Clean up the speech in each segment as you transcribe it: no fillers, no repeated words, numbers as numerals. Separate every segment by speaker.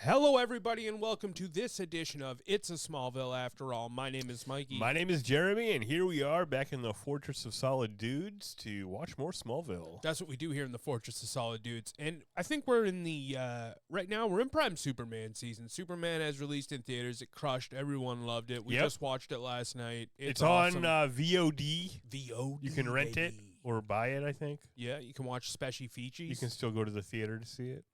Speaker 1: Hello, everybody, and welcome to this edition of It's a Smallville After All. My name is Mikey.
Speaker 2: My name is Jeremy, and here we are back in the Fortress of Solid Dudes to watch more Smallville.
Speaker 1: That's what we do here in the Fortress of Solid Dudes. And I think we're in the, right now, we're in prime Superman season. Superman has released in theaters. It crushed. Everyone loved it. We just watched it last night. It's awesome.
Speaker 2: On VOD.
Speaker 1: VOD.
Speaker 2: You can rent it or buy it, I think.
Speaker 1: Yeah, you can watch special features.
Speaker 2: You can still go to the theater to see it.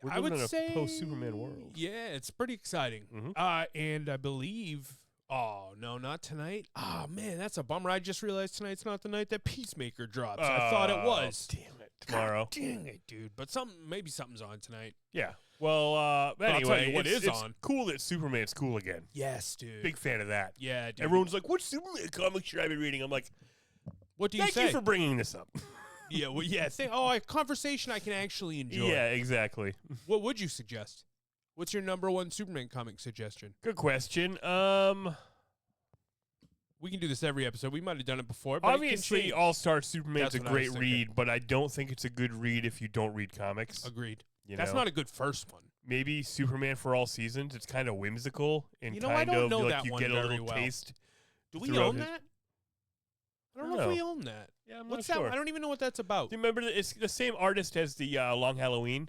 Speaker 2: We're
Speaker 1: I would
Speaker 2: living in
Speaker 1: say
Speaker 2: a post-Superman world.
Speaker 1: Yeah, it's pretty exciting. And I believe, oh, no, not tonight. Oh, man, that's a bummer. I just realized tonight's not the night that Peacemaker drops. I thought it was.
Speaker 2: Damn it. Tomorrow.
Speaker 1: God dang it, dude. But maybe something's on tonight.
Speaker 2: Yeah. Well,
Speaker 1: but
Speaker 2: anyway,
Speaker 1: I'll tell you what is
Speaker 2: it's
Speaker 1: on.
Speaker 2: Cool that Superman's cool again.
Speaker 1: Yes, dude.
Speaker 2: Big fan of that.
Speaker 1: Yeah, dude.
Speaker 2: Everyone's like, what Superman comic should I be reading? I'm like,
Speaker 1: what do you say?
Speaker 2: Thank you for bringing this up.
Speaker 1: Yeah, well, yeah. A conversation I can actually enjoy.
Speaker 2: Yeah, exactly.
Speaker 1: What would you suggest? What's your number one Superman comic suggestion?
Speaker 2: Good question.
Speaker 1: We can do this every episode. We might have done it before. But
Speaker 2: Obviously, All-Star Superman's a great
Speaker 1: thinking.
Speaker 2: read, but I don't think it's a good read if you don't read comics.
Speaker 1: Agreed.
Speaker 2: That's
Speaker 1: not a good first one.
Speaker 2: Maybe Superman for All Seasons. It's kind of whimsical and
Speaker 1: I don't know
Speaker 2: like
Speaker 1: that
Speaker 2: you
Speaker 1: one
Speaker 2: get a
Speaker 1: very
Speaker 2: little
Speaker 1: well.
Speaker 2: taste.
Speaker 1: Do we own that? I don't know if we own that.
Speaker 2: Yeah, I'm
Speaker 1: What's
Speaker 2: not sure.
Speaker 1: that? I don't even know what that's about.
Speaker 2: Do you remember it's the same artist as the Long Halloween?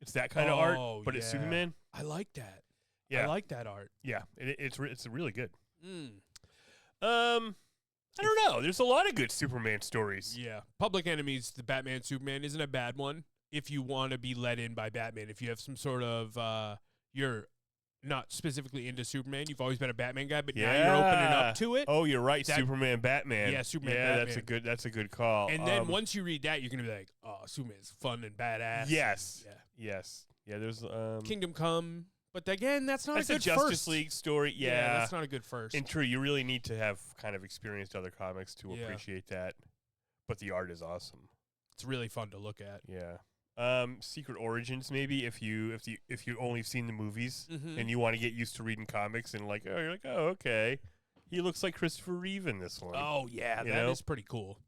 Speaker 2: It's that kind of art, but it's Superman.
Speaker 1: I like that.
Speaker 2: Yeah,
Speaker 1: I like that art.
Speaker 2: Yeah, it's really good.
Speaker 1: I
Speaker 2: don't know. There's a lot of good Superman stories.
Speaker 1: Yeah. Public Enemy's the Batman Superman isn't a bad one if you want to be led in by Batman. If you have some sort of you're not specifically into Superman, you've always been a Batman guy, but now you're opening up to it.
Speaker 2: Oh, you're right. Superman Batman.
Speaker 1: Yeah, Superman
Speaker 2: Batman. That's a good call.
Speaker 1: And then once you read that, you're gonna be like, oh, Superman's fun and badass.
Speaker 2: Yes.
Speaker 1: Yeah.
Speaker 2: Yes. Yeah, there's
Speaker 1: Kingdom Come. But again, that's not a good
Speaker 2: Justice
Speaker 1: first.
Speaker 2: League story. Yeah,
Speaker 1: that's not a good first.
Speaker 2: And true, you really need to have kind of experienced other comics to appreciate that. But the art is awesome.
Speaker 1: It's really fun to look at.
Speaker 2: Yeah. Secret Origins, maybe if you only seen the movies and you want to get used to reading comics and you're like, oh, okay, he looks like Christopher Reeve in this one.
Speaker 1: Oh yeah, that is pretty cool.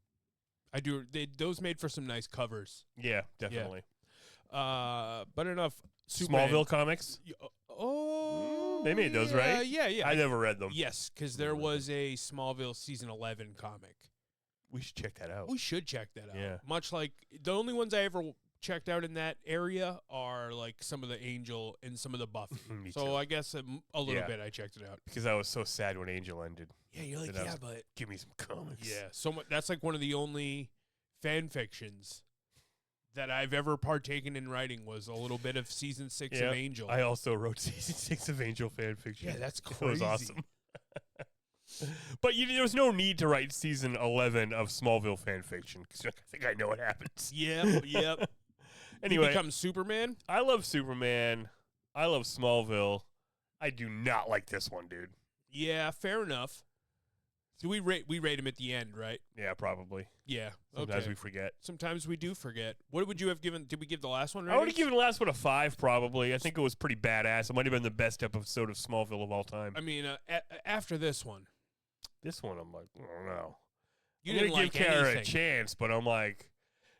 Speaker 1: I do. Those made for some nice covers.
Speaker 2: Yeah, definitely.
Speaker 1: Yeah. But enough. Superman.
Speaker 2: Smallville comics. They made those, right?
Speaker 1: Yeah.
Speaker 2: I never read them.
Speaker 1: Yes, because there was a Smallville season 11 comic.
Speaker 2: We should check that out.
Speaker 1: We should check that out.
Speaker 2: Yeah.
Speaker 1: Much like the only ones I ever checked out in that area are like some of the Angel and some of the Buffy. So
Speaker 2: too.
Speaker 1: I guess a little bit I checked it out.
Speaker 2: Because I was so sad when Angel ended.
Speaker 1: Yeah, you're like, but
Speaker 2: give me some comics.
Speaker 1: Yeah, so much. That's like one of the only fan fictions that I've ever partaken in writing was a little bit of season 6 of Angel.
Speaker 2: I also wrote season 6 of Angel fan fiction.
Speaker 1: Yeah, that's crazy.
Speaker 2: It was awesome. But there was no need to write season 11 of Smallville fan fiction because I think I know what happens.
Speaker 1: Yep.
Speaker 2: Anyway,
Speaker 1: he becomes Superman.
Speaker 2: I love Superman. I love Smallville. I do not like this one, dude.
Speaker 1: Yeah, fair enough. So we rate him at the end, right?
Speaker 2: Yeah, probably.
Speaker 1: Yeah.
Speaker 2: Sometimes we forget.
Speaker 1: Sometimes we do forget. What would you have given? Did we give the last one?
Speaker 2: I would have given the last one a 5, probably. I think it was pretty badass. It might have been the best episode of Smallville of all time.
Speaker 1: I mean, after this one.
Speaker 2: This one, I'm like, I don't know.
Speaker 1: You
Speaker 2: I'm
Speaker 1: didn't
Speaker 2: gonna
Speaker 1: like
Speaker 2: give Kara
Speaker 1: anything.
Speaker 2: a chance, but I'm like,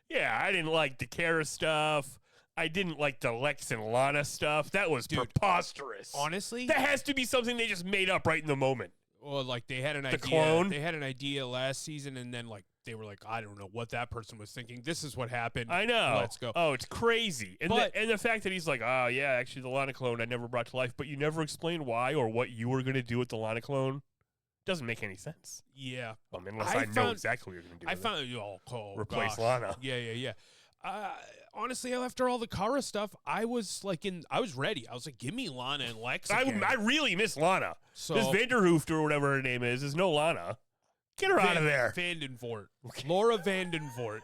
Speaker 2: yeah, I didn't like the Kara stuff. I didn't like the Lex and Lana stuff. That was preposterous.
Speaker 1: Honestly,
Speaker 2: that has to be something they just made up right in the moment.
Speaker 1: Well, like they had an idea.
Speaker 2: Clone?
Speaker 1: They had an idea last season, and then they were like, I don't know what that person was thinking. This is what happened.
Speaker 2: I know.
Speaker 1: Let's go.
Speaker 2: Oh, it's crazy. And
Speaker 1: but,
Speaker 2: the fact that he's like, oh yeah, actually the Lana clone I never brought to life, but you never explained why or what you were gonna do with the Lana clone. Doesn't make any sense.
Speaker 1: Yeah.
Speaker 2: Unless I know exactly what you're going to do.
Speaker 1: I found
Speaker 2: replace Lana.
Speaker 1: Yeah. Honestly, after all the Kara stuff, I was ready. I was like, give me Lana and Lex again.
Speaker 2: I really miss Lana.
Speaker 1: So,
Speaker 2: this Vanderhooft or whatever her name is no Lana. Get her out of there.
Speaker 1: Vandenvoort. Laura Vandenvoort.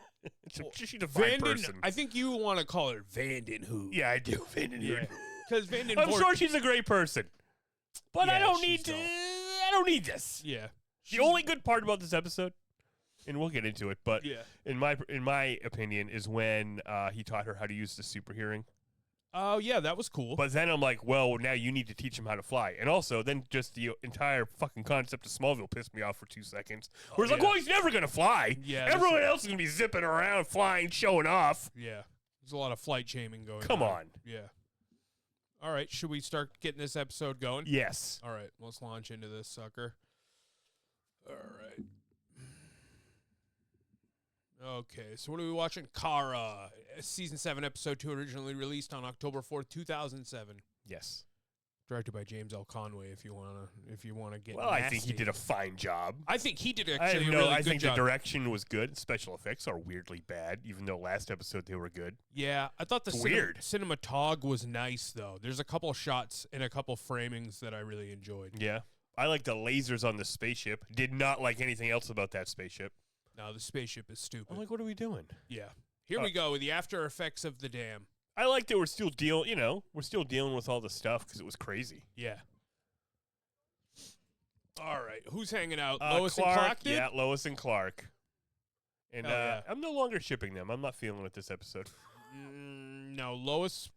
Speaker 2: She's a fine person.
Speaker 1: I think you want to call her Vandenhoof.
Speaker 2: Yeah, I do. Vandenhoof.
Speaker 1: Because Vandenvoort.
Speaker 2: I'm sure she's a great person. But I don't need this.
Speaker 1: Yeah.
Speaker 2: The only good part about this episode, and we'll get into it, but in my opinion, is when he taught her how to use the super hearing.
Speaker 1: Oh, yeah, that was cool.
Speaker 2: But then I'm like, well, now you need to teach him how to fly. And also, then just the entire fucking concept of Smallville pissed me off for 2 seconds. Where it's like, well, he's never going to fly.
Speaker 1: Yeah,
Speaker 2: everyone else is going to be zipping around, flying, showing off.
Speaker 1: Yeah. There's a lot of flight shaming going on.
Speaker 2: Come on.
Speaker 1: Yeah. All right, should we start getting this episode going?
Speaker 2: Yes.
Speaker 1: All right, let's launch into this sucker. All right. Okay, so what are we watching? Kara, Season 7, Episode 2, originally released on October 4th, 2007.
Speaker 2: Yes.
Speaker 1: Directed by James L. Conway, if you wanna get
Speaker 2: Well,
Speaker 1: nasty.
Speaker 2: I think he did a fine job.
Speaker 1: I think he did
Speaker 2: I
Speaker 1: actually a really
Speaker 2: I
Speaker 1: good
Speaker 2: think
Speaker 1: job.
Speaker 2: the direction was good. Special effects are weirdly bad, even though last episode they were good.
Speaker 1: Yeah, I thought the
Speaker 2: Weird.
Speaker 1: cinematog was nice, though. There's a couple of shots and a couple framings that I really enjoyed.
Speaker 2: Yeah. I like the lasers on the spaceship. Did not like anything else about that spaceship.
Speaker 1: No, the spaceship is stupid.
Speaker 2: I'm like, what are we doing?
Speaker 1: Yeah. Here we go with the after effects of the dam.
Speaker 2: I like that we're still dealing with all the stuff because it was crazy.
Speaker 1: Yeah. All right, who's hanging out? Lois and
Speaker 2: Clark,
Speaker 1: Clark, dude?
Speaker 2: yeah, Lois and Clark. And
Speaker 1: Hell yeah.
Speaker 2: I'm no longer shipping them. I'm not feeling it this episode.
Speaker 1: No, Lois.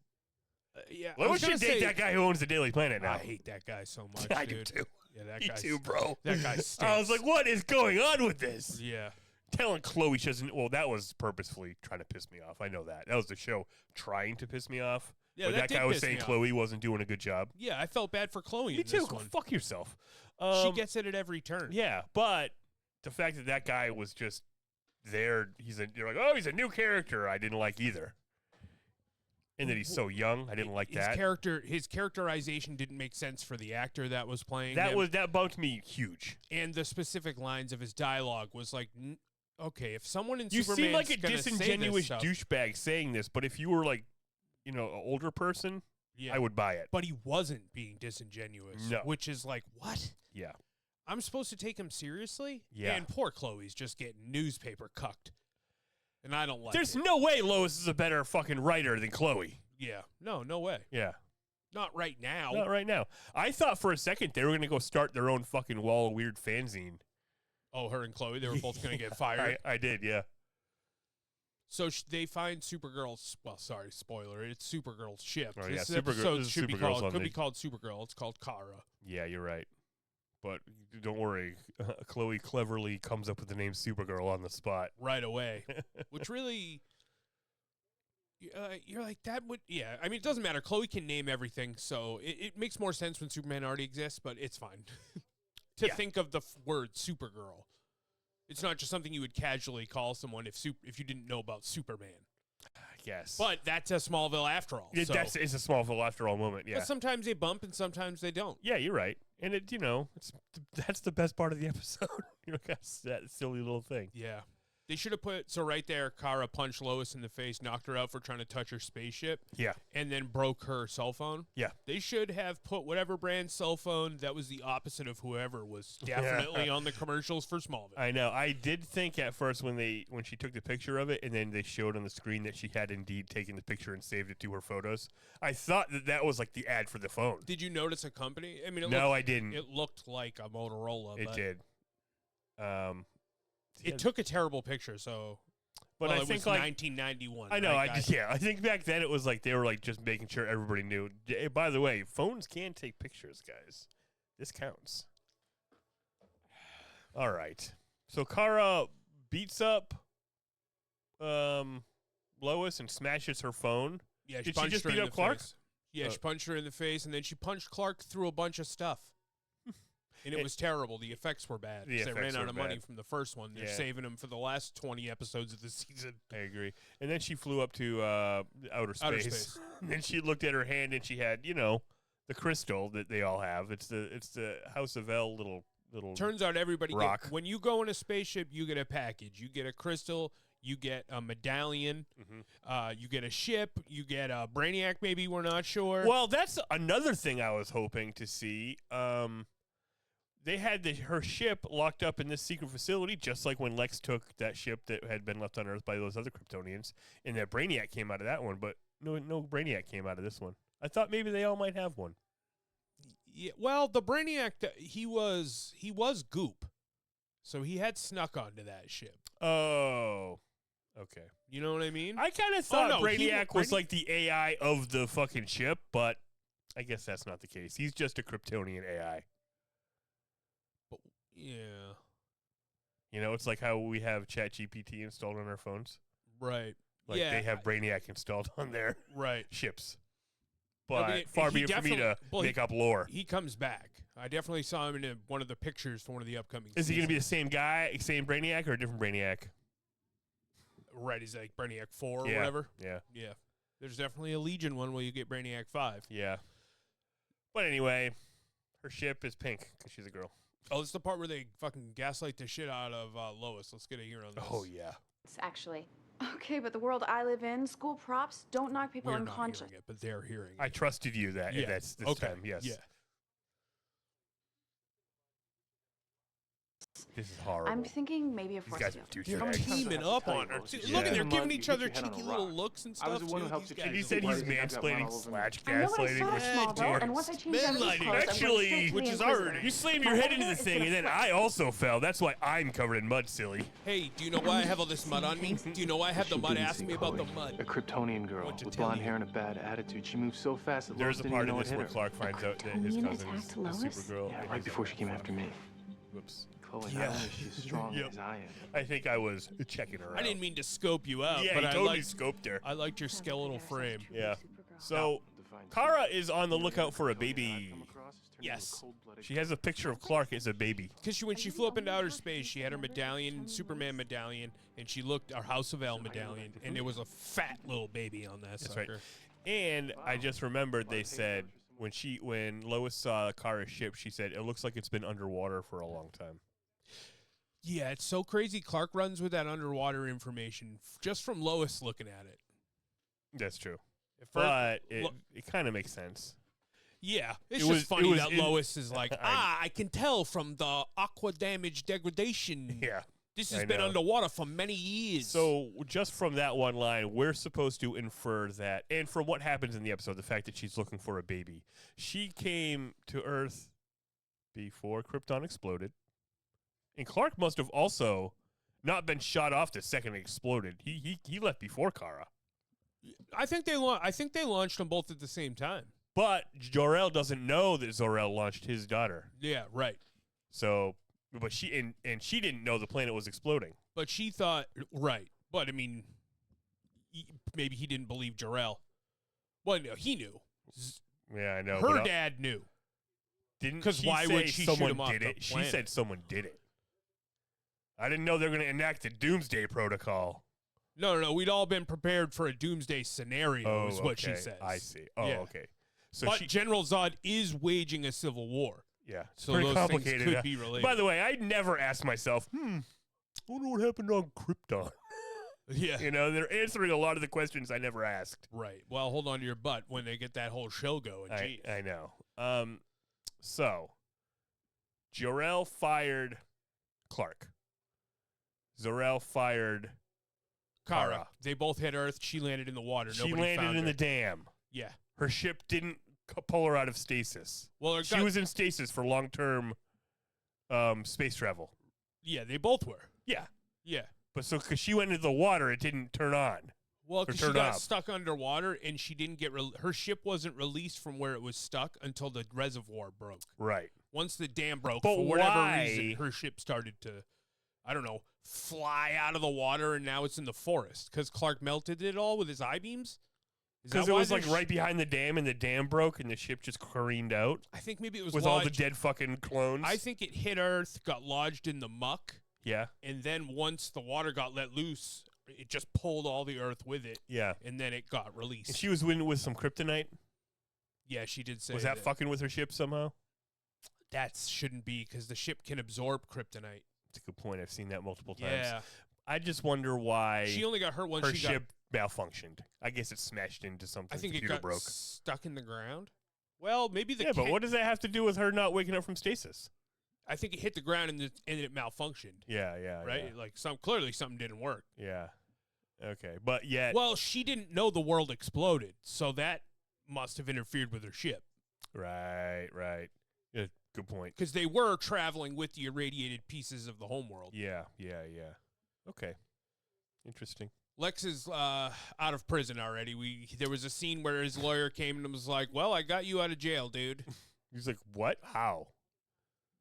Speaker 1: Yeah, I
Speaker 2: Lois
Speaker 1: was gonna
Speaker 2: should date
Speaker 1: say-
Speaker 2: that guy who owns the Daily Planet now.
Speaker 1: I hate that guy so much,
Speaker 2: I do
Speaker 1: dude.
Speaker 2: too.
Speaker 1: Yeah, that
Speaker 2: Me
Speaker 1: guy.
Speaker 2: too, bro.
Speaker 1: That guy stinks.
Speaker 2: I was like, what is going on with this?
Speaker 1: Yeah.
Speaker 2: Telling Chloe she doesn't. Well, that was purposefully trying to piss me off. I know that. That was the show trying to piss me off.
Speaker 1: Yeah,
Speaker 2: but
Speaker 1: that
Speaker 2: that
Speaker 1: did
Speaker 2: guy was
Speaker 1: piss me
Speaker 2: saying
Speaker 1: off.
Speaker 2: Chloe wasn't doing a good job.
Speaker 1: Yeah, I felt bad for Chloe
Speaker 2: Me
Speaker 1: in
Speaker 2: too.
Speaker 1: this
Speaker 2: Go
Speaker 1: one.
Speaker 2: fuck yourself.
Speaker 1: She gets it at every turn.
Speaker 2: Yeah, but the fact that that guy was just there, you're like, oh, he's a new character. I didn't like either. And that he's so young, I didn't like that.
Speaker 1: His characterization didn't make sense for the actor that was playing
Speaker 2: That
Speaker 1: him.
Speaker 2: that bugged me huge.
Speaker 1: And the specific lines of his dialogue was like, okay, if someone in
Speaker 2: You
Speaker 1: Superman's
Speaker 2: seem like a
Speaker 1: gonna say this
Speaker 2: disingenuous
Speaker 1: stuff-
Speaker 2: douchebag saying this, but if you were like, an older person,
Speaker 1: Yeah.
Speaker 2: I would buy it.
Speaker 1: But he wasn't being disingenuous.
Speaker 2: No.
Speaker 1: Which is like, what?
Speaker 2: Yeah.
Speaker 1: I'm supposed to take him seriously?
Speaker 2: Yeah.
Speaker 1: And poor Chloe's just getting newspaper cucked. And I don't like
Speaker 2: There's
Speaker 1: it.
Speaker 2: no way Lois is a better fucking writer than Chloe.
Speaker 1: Yeah. No way.
Speaker 2: Yeah.
Speaker 1: Not right now.
Speaker 2: Not right now. I thought for a second they were going to go start their own fucking Wall of Weird fanzine.
Speaker 1: Oh, her and Chloe, they were both going to get fired.
Speaker 2: I did, yeah.
Speaker 1: So they find Supergirl's. Well, sorry, spoiler. It's Supergirl's ship.
Speaker 2: Oh, yeah,
Speaker 1: This
Speaker 2: Supergirl-
Speaker 1: episode
Speaker 2: this is
Speaker 1: should be
Speaker 2: Supergirl's
Speaker 1: called.
Speaker 2: on
Speaker 1: Could
Speaker 2: the-
Speaker 1: be called Supergirl. It's called Kara.
Speaker 2: Yeah, you're right. But don't worry. Chloe cleverly comes up with the name Supergirl on the spot.
Speaker 1: Right away, which really. You're like, that would. Yeah, I mean, it doesn't matter. Chloe can name everything, so it makes more sense when Superman already exists, but it's fine. To
Speaker 2: Yeah.
Speaker 1: think of the word Supergirl. It's not just something you would casually call someone if you didn't know about Superman.
Speaker 2: I guess.
Speaker 1: But that's a Smallville after all. So.
Speaker 2: It's a Smallville after all moment, yeah.
Speaker 1: But sometimes they bump and sometimes they don't.
Speaker 2: Yeah, you're right. And that's the best part of the episode. That's that silly little thing.
Speaker 1: Yeah. They should have put, so right there, Kara punched Lois in the face, knocked her out for trying to touch her spaceship,
Speaker 2: Yeah.
Speaker 1: and then broke her cell phone.
Speaker 2: Yeah.
Speaker 1: They should have put whatever brand cell phone that was the opposite of whoever was definitely on the commercials for Smallville.
Speaker 2: I know. I did think at first when she took the picture of it and then they showed on the screen that she had indeed taken the picture and saved it to her photos, I thought that was like the ad for the phone.
Speaker 1: Did you notice a company? I mean,
Speaker 2: I didn't.
Speaker 1: It looked like a Motorola.
Speaker 2: It
Speaker 1: but
Speaker 2: did.
Speaker 1: It took a terrible picture, so.
Speaker 2: But
Speaker 1: well,
Speaker 2: I
Speaker 1: it
Speaker 2: think
Speaker 1: was
Speaker 2: like
Speaker 1: 1991.
Speaker 2: I know.
Speaker 1: right, guys?
Speaker 2: I think back then it was like they were like just making sure everybody knew. By the way, phones can take pictures, guys. This counts. All right. So Kara beats up Lois and smashes her phone.
Speaker 1: Yeah,
Speaker 2: Did she
Speaker 1: punched
Speaker 2: just
Speaker 1: her
Speaker 2: beat
Speaker 1: in
Speaker 2: up
Speaker 1: the
Speaker 2: Clark?
Speaker 1: face. Yeah, she punched her in the face, and then she punched Clark through a bunch of stuff. And it was terrible. The effects were bad.
Speaker 2: The
Speaker 1: 'Cause they ran
Speaker 2: effects
Speaker 1: out
Speaker 2: were
Speaker 1: of money
Speaker 2: bad.
Speaker 1: from the first one. They're
Speaker 2: Yeah.
Speaker 1: saving them for the last 20 episodes of the season.
Speaker 2: I agree. And then she flew up to outer space.
Speaker 1: Outer space.
Speaker 2: And then she looked at her hand and she had, the crystal that they all have. It's the House of L little.
Speaker 1: Turns out everybody
Speaker 2: rock.
Speaker 1: when you go in a spaceship, you get a package. You get a crystal. You get a medallion.
Speaker 2: Mhm.
Speaker 1: You get a ship. You get a Brainiac. Maybe we're not sure.
Speaker 2: Well, that's another thing I was hoping to see. They had her ship locked up in this secret facility, just like when Lex took that ship that had been left on Earth by those other Kryptonians, and that Brainiac came out of that one, but no Brainiac came out of this one. I thought maybe they all might have one.
Speaker 1: Yeah, well, the Brainiac, he was goop, so he had snuck onto that ship.
Speaker 2: Oh, okay.
Speaker 1: You know what I mean?
Speaker 2: I kind of thought
Speaker 1: no,
Speaker 2: Brainiac was like the AI of the fucking ship, but I guess that's not the case. He's just a Kryptonian AI.
Speaker 1: Yeah.
Speaker 2: It's like how we have ChatGPT installed on our phones.
Speaker 1: Right.
Speaker 2: Like
Speaker 1: yeah.
Speaker 2: they have Brainiac installed on their
Speaker 1: Right.
Speaker 2: ships. But far be it for me to make up lore.
Speaker 1: He comes back. I definitely saw him in one of the pictures for one of the upcoming
Speaker 2: Is he going to be the same guy, same Brainiac, or a different Brainiac?
Speaker 1: Right, he's like Brainiac 4 or
Speaker 2: Yeah.
Speaker 1: whatever.
Speaker 2: Yeah.
Speaker 1: Yeah. There's definitely a Legion one where you get Brainiac 5.
Speaker 2: Yeah. But anyway, her ship is pink because she's a girl.
Speaker 1: Oh, this is the part where they fucking gaslight the shit out of Lois. Let's get a hear on this.
Speaker 2: Oh, yeah.
Speaker 3: Actually. Okay, but the world I live in, school props don't knock people
Speaker 1: We're
Speaker 3: unconscious.
Speaker 1: not hearing it, but they're hearing it.
Speaker 2: I trusted you that.
Speaker 1: Yeah.
Speaker 2: That's this
Speaker 1: Okay.
Speaker 2: time. Yes.
Speaker 1: Yeah.
Speaker 2: This is horrible.
Speaker 3: I'm thinking maybe a
Speaker 2: These
Speaker 3: force
Speaker 2: guys
Speaker 3: field.
Speaker 2: are
Speaker 1: They're
Speaker 2: douchebags.
Speaker 1: teaming up on her.
Speaker 2: Yeah.
Speaker 1: Look at they're giving
Speaker 4: You
Speaker 1: each
Speaker 4: hit
Speaker 1: other
Speaker 4: your head on a
Speaker 1: cheeky
Speaker 4: rock.
Speaker 1: little looks and
Speaker 4: I was
Speaker 1: stuff.
Speaker 4: the one who
Speaker 1: too.
Speaker 4: helped
Speaker 1: These
Speaker 4: you
Speaker 1: guys
Speaker 2: He
Speaker 1: are
Speaker 2: said he's
Speaker 4: Why is he got blood all
Speaker 2: mansplaining
Speaker 4: over me?
Speaker 2: slash
Speaker 3: I know what I
Speaker 2: gaslighting.
Speaker 3: saw at
Speaker 1: Yeah,
Speaker 3: Smallville,
Speaker 1: dear.
Speaker 3: and once I changed out of these
Speaker 1: Manlighting.
Speaker 3: clothes, I went
Speaker 2: Actually,
Speaker 3: straight to
Speaker 1: which
Speaker 3: the
Speaker 1: is
Speaker 3: Inquisitor.
Speaker 1: already-
Speaker 2: You slammed
Speaker 3: My
Speaker 2: your head into
Speaker 3: editor
Speaker 2: the
Speaker 3: is
Speaker 2: thing,
Speaker 3: gonna
Speaker 2: and then
Speaker 3: flip.
Speaker 2: I also fell. That's why I'm covered in mud, silly.
Speaker 1: Hey, do you know why I have all this mud on me? Do you know why I have the
Speaker 4: She
Speaker 1: mud?
Speaker 4: didn't
Speaker 1: Ask
Speaker 4: see
Speaker 1: me about the
Speaker 4: Chloe,
Speaker 1: mud.
Speaker 4: a Kryptonian girl
Speaker 1: Want to
Speaker 4: with
Speaker 1: tell
Speaker 4: blonde
Speaker 1: you.
Speaker 4: hair and a bad attitude. She moved so fast that
Speaker 2: There's
Speaker 4: Lois
Speaker 2: a
Speaker 4: didn't
Speaker 2: part
Speaker 4: even
Speaker 2: in
Speaker 4: know
Speaker 2: this
Speaker 4: it
Speaker 2: where
Speaker 4: hit her.
Speaker 2: Clark finds out that his
Speaker 3: Kryptonian
Speaker 2: cousin's
Speaker 3: attacked
Speaker 2: a
Speaker 3: Lois?
Speaker 2: Supergirl.
Speaker 4: Yeah,
Speaker 2: and
Speaker 4: right
Speaker 2: he's
Speaker 4: before
Speaker 2: like,
Speaker 4: she came after me.
Speaker 2: Whoops.
Speaker 4: Chloe,
Speaker 1: Yeah.
Speaker 4: not only is she as strong
Speaker 2: Yep.
Speaker 4: as I am.
Speaker 2: I think I was checking her out.
Speaker 1: I didn't mean to scope you out,
Speaker 2: Yeah,
Speaker 1: but
Speaker 2: he
Speaker 1: I
Speaker 2: totally
Speaker 1: liked,
Speaker 2: scoped her.
Speaker 1: I liked your skeletal frame.
Speaker 2: Yeah. So, Kara is on the lookout for a baby.
Speaker 1: Yes.
Speaker 2: She has a picture of Clark as a baby.
Speaker 1: Because when she flew up into outer space, she had her medallion, Superman medallion, and she looked our House of L medallion, and there was a fat little baby on that
Speaker 2: That's
Speaker 1: sucker.
Speaker 2: right. And I just remembered they said when Lois saw Kara's ship, she said it looks like it's been underwater for a long time.
Speaker 1: Yeah, it's so crazy. Clark runs with that underwater information just from Lois looking at it.
Speaker 2: That's true.
Speaker 1: At first-
Speaker 2: But it kind of makes sense.
Speaker 1: Yeah, it's
Speaker 2: It
Speaker 1: just
Speaker 2: was-
Speaker 1: funny
Speaker 2: it was
Speaker 1: that
Speaker 2: in-
Speaker 1: Lois is like, I can tell from the aqua damage degradation.
Speaker 2: Yeah.
Speaker 1: This
Speaker 2: I
Speaker 1: has been
Speaker 2: know.
Speaker 1: underwater for many years.
Speaker 2: So just from that one line, we're supposed to infer that, and from what happens in the episode, the fact that she's looking for a baby. She came to Earth before Krypton exploded, and Clark must have also not been shot off the second it exploded. He left before Kara.
Speaker 1: I think they launched them both at the same time.
Speaker 2: But Jor-El doesn't know that Zor-El launched his daughter.
Speaker 1: Yeah, right.
Speaker 2: So, but she didn't know the planet was exploding.
Speaker 1: But she thought, right. But, I mean, maybe he didn't believe Jor-El. Well, no, he knew.
Speaker 2: Yeah, I know.
Speaker 1: Her dad knew.
Speaker 2: Didn't
Speaker 1: 'Cause
Speaker 2: she
Speaker 1: why
Speaker 2: say
Speaker 1: would she shoot
Speaker 2: someone
Speaker 1: him off
Speaker 2: did
Speaker 1: the
Speaker 2: it? She
Speaker 1: planet?
Speaker 2: said someone did it. I didn't know they were going to enact the Doomsday Protocol.
Speaker 1: No. We'd all been prepared for a doomsday scenario, is what she
Speaker 2: okay.
Speaker 1: says.
Speaker 2: I see. Oh,
Speaker 1: Yeah.
Speaker 2: okay. So
Speaker 1: But General Zod is waging a civil war.
Speaker 2: yeah, it's
Speaker 1: So
Speaker 2: pretty
Speaker 1: those
Speaker 2: complicated.
Speaker 1: things could be related.
Speaker 2: By the way, I never asked myself, I wonder what happened on Krypton.
Speaker 1: Yeah.
Speaker 2: You know, they're answering a lot of the questions I never asked.
Speaker 1: Right. Well, hold on to your butt when they get that whole show going. Jeez.
Speaker 2: I know. So Jor-El fired Clark. Zor-El fired Kara.
Speaker 1: They both hit Earth. She landed in the water.
Speaker 2: She
Speaker 1: Nobody
Speaker 2: landed
Speaker 1: found
Speaker 2: in
Speaker 1: her.
Speaker 2: the dam.
Speaker 1: Yeah.
Speaker 2: Her ship didn't pull her out of stasis.
Speaker 1: Well,
Speaker 2: She was in stasis for long-term space travel.
Speaker 1: Yeah, they both were.
Speaker 2: Yeah.
Speaker 1: Yeah.
Speaker 2: But so because she went into the water, it didn't turn on.
Speaker 1: Well, because she
Speaker 2: turn
Speaker 1: got
Speaker 2: up.
Speaker 1: stuck underwater and she didn't get her ship wasn't released from where it was stuck until the reservoir broke.
Speaker 2: Right.
Speaker 1: Once the dam broke,
Speaker 2: But
Speaker 1: for whatever
Speaker 2: why?
Speaker 1: reason, her ship started to, I don't know, fly out of the water, and now it's in the forest because Clark melted it all with his I-beams. Is
Speaker 2: Because
Speaker 1: that
Speaker 2: it
Speaker 1: why
Speaker 2: was like
Speaker 1: there's-
Speaker 2: right behind the dam, and the dam broke, and the ship just careened out
Speaker 1: I think maybe it was
Speaker 2: with all the
Speaker 1: lodged-
Speaker 2: dead fucking clones.
Speaker 1: I think it hit Earth, got lodged in the muck,
Speaker 2: Yeah.
Speaker 1: and then once the water got let loose, it just pulled all the Earth with it,
Speaker 2: Yeah.
Speaker 1: and then it got released.
Speaker 2: And she was winning with some kryptonite.
Speaker 1: Yeah, she did say
Speaker 2: Was that fucking with her ship somehow?
Speaker 1: That shouldn't be because the ship can absorb kryptonite.
Speaker 2: That's a good point. I've seen that multiple times.
Speaker 1: Yeah,
Speaker 2: I just wonder why
Speaker 1: she only got hurt once
Speaker 2: her
Speaker 1: she got.
Speaker 2: ship malfunctioned. I guess it smashed into something.
Speaker 1: I think
Speaker 2: the
Speaker 1: it
Speaker 2: computer
Speaker 1: got
Speaker 2: broke.
Speaker 1: stuck in the ground. Well, maybe the
Speaker 2: Yeah, but what does that have to do with her not waking up from stasis?
Speaker 1: I think it hit the ground and it malfunctioned.
Speaker 2: Yeah.
Speaker 1: Right, like clearly something didn't work.
Speaker 2: Yeah. Okay, but yet.
Speaker 1: Well, she didn't know the world exploded, so that must have interfered with her ship
Speaker 2: Right. Yeah, good point.
Speaker 1: because they were traveling with the irradiated pieces of the homeworld.
Speaker 2: Yeah. Okay. Interesting.
Speaker 1: Lex is out of prison already. There was a scene where his lawyer came and was like, "Well, I got you out of jail, dude."
Speaker 2: He's like, what? How?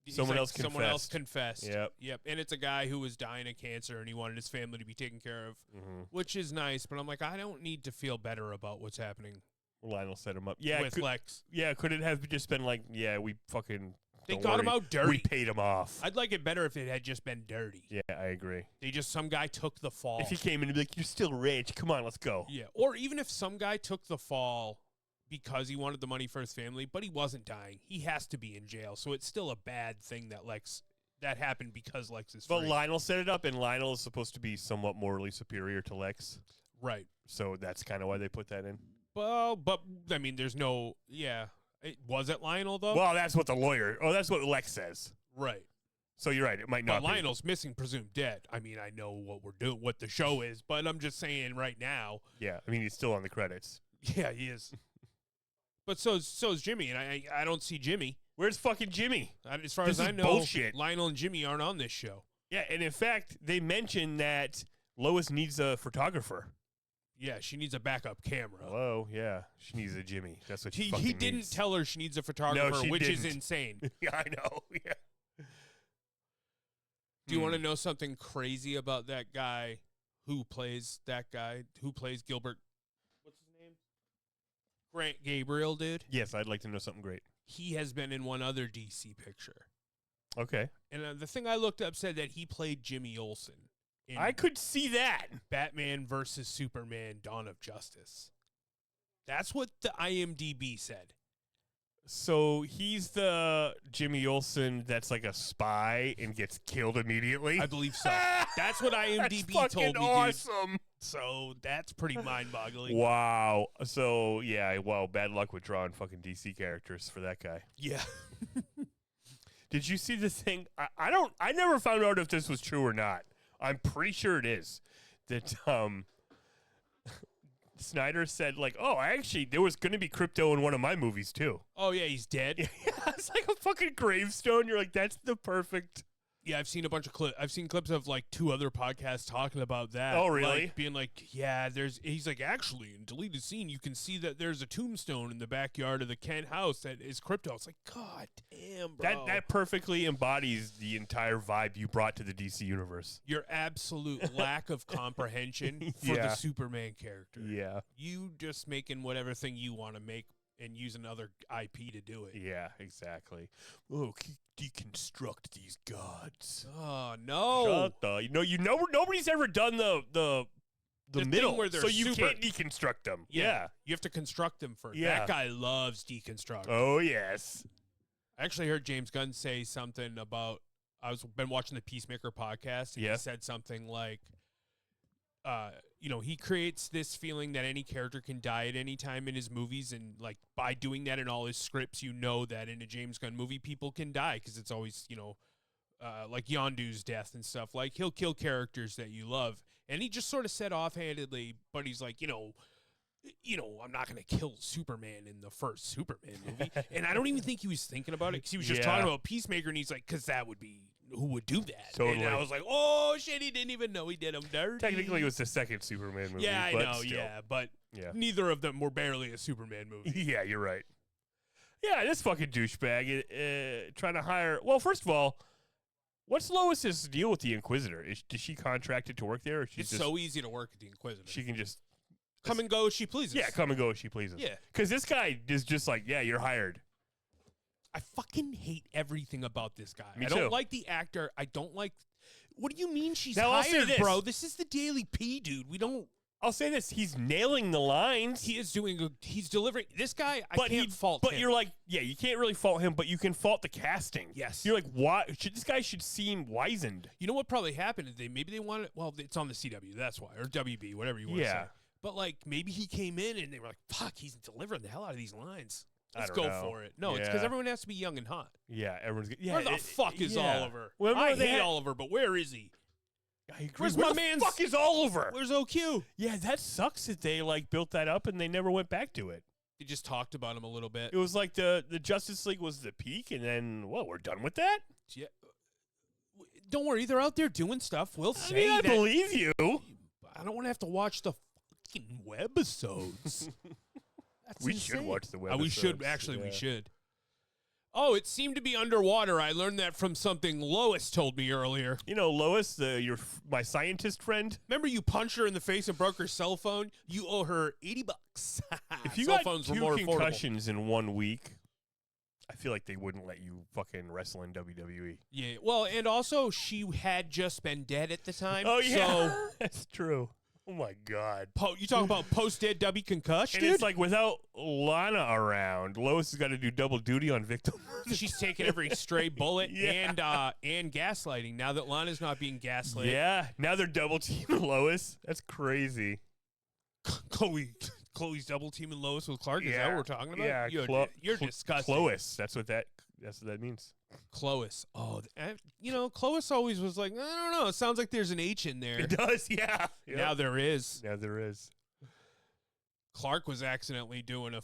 Speaker 1: He's
Speaker 2: Someone
Speaker 1: like,
Speaker 2: else
Speaker 1: Someone else
Speaker 2: confessed.
Speaker 1: confessed.
Speaker 2: Yep.
Speaker 1: And it's a guy who was dying of cancer, and he wanted his family to be taken care of,
Speaker 2: Mm-hmm.
Speaker 1: which is nice. But I'm like, I don't need to feel better about what's happening
Speaker 2: Lionel set him up. Yeah,
Speaker 1: with Lex.
Speaker 2: Yeah, could it have just been like, yeah, we fucking...
Speaker 1: They
Speaker 2: don't
Speaker 1: got him
Speaker 2: worry,
Speaker 1: out dirty.
Speaker 2: We paid him off.
Speaker 1: I'd like it better if it had just been dirty.
Speaker 2: Yeah, I agree.
Speaker 1: Some guy took the fall.
Speaker 2: If he came in and be like, you're still rich, come on, let's go.
Speaker 1: Yeah, or even if some guy took the fall because he wanted the money for his family, but he wasn't dying, he has to be in jail. So it's still a bad thing that happened because Lex is free.
Speaker 2: But Lionel set it up, and Lionel is supposed to be somewhat morally superior to Lex.
Speaker 1: Right.
Speaker 2: So that's kind of why they put that in.
Speaker 1: Well, but, I mean, there's no, yeah. Was it Lionel, though?
Speaker 2: Well, that's what that's what Lex says.
Speaker 1: Right.
Speaker 2: So you're right, it might not
Speaker 1: But
Speaker 2: be.
Speaker 1: Lionel's missing, presumed dead. I mean, I know what we're doing, what the show is, but I'm just saying right now.
Speaker 2: Yeah, I mean, he's still on the credits.
Speaker 1: Yeah, he is. But so is Jimmy, and I don't see Jimmy.
Speaker 2: Where's fucking Jimmy?
Speaker 1: As far
Speaker 2: This
Speaker 1: as I
Speaker 2: is
Speaker 1: know,
Speaker 2: bullshit.
Speaker 1: Lionel and Jimmy aren't on this show.
Speaker 2: Yeah, and in fact, they mentioned that Lois needs a photographer.
Speaker 1: Yeah, she needs a backup camera.
Speaker 2: Hello, yeah, she needs a Jimmy. That's what
Speaker 1: He
Speaker 2: fucking
Speaker 1: didn't
Speaker 2: needs.
Speaker 1: tell her she needs a photographer,
Speaker 2: she
Speaker 1: which is
Speaker 2: didn't.
Speaker 1: insane.
Speaker 2: Yeah, I know. Yeah.
Speaker 1: Do you want to know something crazy about that guy who plays Gilbert? What's his name? Grant Gabriel, dude.
Speaker 2: Yes, I'd like to know something great.
Speaker 1: He has been in one other DC picture.
Speaker 2: Okay.
Speaker 1: And the thing I looked up said that he played Jimmy Olsen in
Speaker 2: I could see that.
Speaker 1: Batman versus Superman: Dawn of Justice. That's what the IMDb said.
Speaker 2: So he's the Jimmy Olsen that's like a spy and gets killed immediately?
Speaker 1: I believe so. That's what IMDb
Speaker 2: That's
Speaker 1: told me,
Speaker 2: fucking awesome.
Speaker 1: dude. So that's pretty mind-boggling.
Speaker 2: Wow. So, yeah, well, bad luck with drawing fucking DC characters for that guy.
Speaker 1: Yeah.
Speaker 2: Did you see the thing? I never found out if this was true or not. I'm pretty sure it is. That Snyder said, like, oh, actually, there was going to be crypto in one of my movies, too.
Speaker 1: Oh, yeah, he's dead.
Speaker 2: Yeah, it's like a fucking gravestone. You're like, that's the perfect...
Speaker 1: Yeah, I've seen a bunch of clips. I've seen clips of like 2 other podcasts talking about that.
Speaker 2: Oh, really?
Speaker 1: Like, being like, yeah, he's like, actually, in deleted scene, you can see that there's a tombstone in the backyard of the Kent house that is crypto. It's like, God damn, bro.
Speaker 2: That perfectly embodies the entire vibe you brought to the DC universe.
Speaker 1: Your absolute lack of comprehension for the
Speaker 2: Yeah.
Speaker 1: Superman character.
Speaker 2: Yeah.
Speaker 1: You just making whatever thing you want to make and use another IP to do it.
Speaker 2: Yeah, exactly. Oh, deconstruct these gods.
Speaker 1: Oh, no.
Speaker 2: Shut the. Nobody's ever done the
Speaker 1: thing
Speaker 2: middle,
Speaker 1: where they're
Speaker 2: so you
Speaker 1: super-
Speaker 2: can't deconstruct them.
Speaker 1: Yeah. You have to construct them first.
Speaker 2: Yeah.
Speaker 1: That guy loves deconstruct.
Speaker 2: Oh yes.
Speaker 1: I actually heard James Gunn say something about. Been watching the Peacemaker podcast. And
Speaker 2: Yeah.
Speaker 1: He said something like, he creates this feeling that any character can die at any time in his movies, and like by doing that in all his scripts, you know that in a James Gunn movie, people can die because it's always like Yondu's death and stuff. Like he'll kill characters that you love, and he just sort of said offhandedly, but he's like, I'm not going to kill Superman in the first Superman movie. And I don't even think he was thinking about it because he was just talking about Peacemaker, and he's like, because that would be, who would do that?
Speaker 2: Totally.
Speaker 1: And I was like, oh, shit, he didn't even know he did him dirty.
Speaker 2: Technically, it was the second Superman movie.
Speaker 1: Yeah, I
Speaker 2: but
Speaker 1: know,
Speaker 2: still.
Speaker 1: yeah, but
Speaker 2: Yeah.
Speaker 1: neither of them were barely a Superman movie.
Speaker 2: Yeah, you're right. Yeah, this fucking douchebag trying to hire. Well, first of all, what's Lois's deal with the Inquisitor? Is she contracted to work there? Or she's
Speaker 1: It's
Speaker 2: just,
Speaker 1: so easy to work at the Inquisitor.
Speaker 2: she can just
Speaker 1: come and go as she pleases.
Speaker 2: Yeah, come and go as she pleases.
Speaker 1: Yeah.
Speaker 2: Because this guy is just like, yeah, you're hired.
Speaker 1: I fucking hate everything about this guy.
Speaker 2: Me
Speaker 1: I don't
Speaker 2: too.
Speaker 1: like the actor. I don't like. What do you mean she's
Speaker 2: Now, I'll say
Speaker 1: hired,
Speaker 2: this.
Speaker 1: bro? This is the Daily P, dude. We don't.
Speaker 2: I'll say this: he's nailing the lines.
Speaker 1: He is doing. He's delivering. This guy, I
Speaker 2: But
Speaker 1: can't fault.
Speaker 2: But
Speaker 1: him.
Speaker 2: you're like, yeah, you can't really fault him, but you can fault the casting.
Speaker 1: Yes.
Speaker 2: You're like, why? This guy should seem wizened.
Speaker 1: You know what probably happened? Maybe they wanted. Well, it's on the CW. That's why, or WB, whatever you want to
Speaker 2: Yeah.
Speaker 1: say. But like, maybe he came in and they were like, "Fuck, he's delivering the hell out of these lines.
Speaker 2: I
Speaker 1: Let's
Speaker 2: don't
Speaker 1: go
Speaker 2: know.
Speaker 1: for it." No, it's because
Speaker 2: Yeah.
Speaker 1: everyone has to be young and hot.
Speaker 2: Yeah, everyone's. Yeah,
Speaker 1: Where the fuck is
Speaker 2: yeah.
Speaker 1: Oliver?
Speaker 2: Well,
Speaker 1: I
Speaker 2: they
Speaker 1: hate
Speaker 2: had-
Speaker 1: Oliver, but where is he?
Speaker 2: I agree.
Speaker 1: Where's
Speaker 2: Where
Speaker 1: my
Speaker 2: the
Speaker 1: man's-
Speaker 2: fuck is Oliver?
Speaker 1: Where's OQ?
Speaker 2: Yeah, that sucks that they like built that up and they never went back to it.
Speaker 1: They just talked about him a little bit.
Speaker 2: It was like the Justice League was the peak, and then we're done with that.
Speaker 1: Yeah. Don't worry, they're out there doing stuff. We'll
Speaker 2: I
Speaker 1: say
Speaker 2: mean, I
Speaker 1: that.
Speaker 2: believe you.
Speaker 1: I don't want to have to watch the fucking webisodes. That's
Speaker 2: We should
Speaker 1: insane.
Speaker 2: watch the
Speaker 1: We should
Speaker 2: webisodes,
Speaker 1: actually. We
Speaker 2: yeah.
Speaker 1: should. Oh, it seemed to be underwater. I learned that from something Lois told me earlier.
Speaker 2: You know, Lois, my scientist friend.
Speaker 1: Remember you punched her in the face and broke her cell phone? You owe her $80.
Speaker 2: If you
Speaker 1: cell
Speaker 2: got
Speaker 1: phones were
Speaker 2: 2
Speaker 1: more affordable.
Speaker 2: concussions in 1 week, I feel like they wouldn't let you fucking wrestle in WWE.
Speaker 1: Yeah, well, and also she had just been dead at the time.
Speaker 2: Oh, yeah.
Speaker 1: So
Speaker 2: That's true. Oh, my God.
Speaker 1: you talk about post-dead W concussion,
Speaker 2: And it's like without Lana around, Lois has got to do double duty on victims.
Speaker 1: she's taking every stray bullet
Speaker 2: Yeah.
Speaker 1: and gaslighting now that Lana's not being gaslit.
Speaker 2: Yeah. Now they're double teaming Lois. That's crazy.
Speaker 1: Chloe's double teaming Lois with Clark. Is that what we're talking about?
Speaker 2: Yeah.
Speaker 1: You're disgusting.
Speaker 2: Chlois. That's what that means.
Speaker 1: Chlois. Oh, Chlois always was like, I don't know. It sounds like there's an H in there.
Speaker 2: It does, yeah.
Speaker 1: Now there is.
Speaker 2: Now there is.
Speaker 1: Clark was accidentally doing a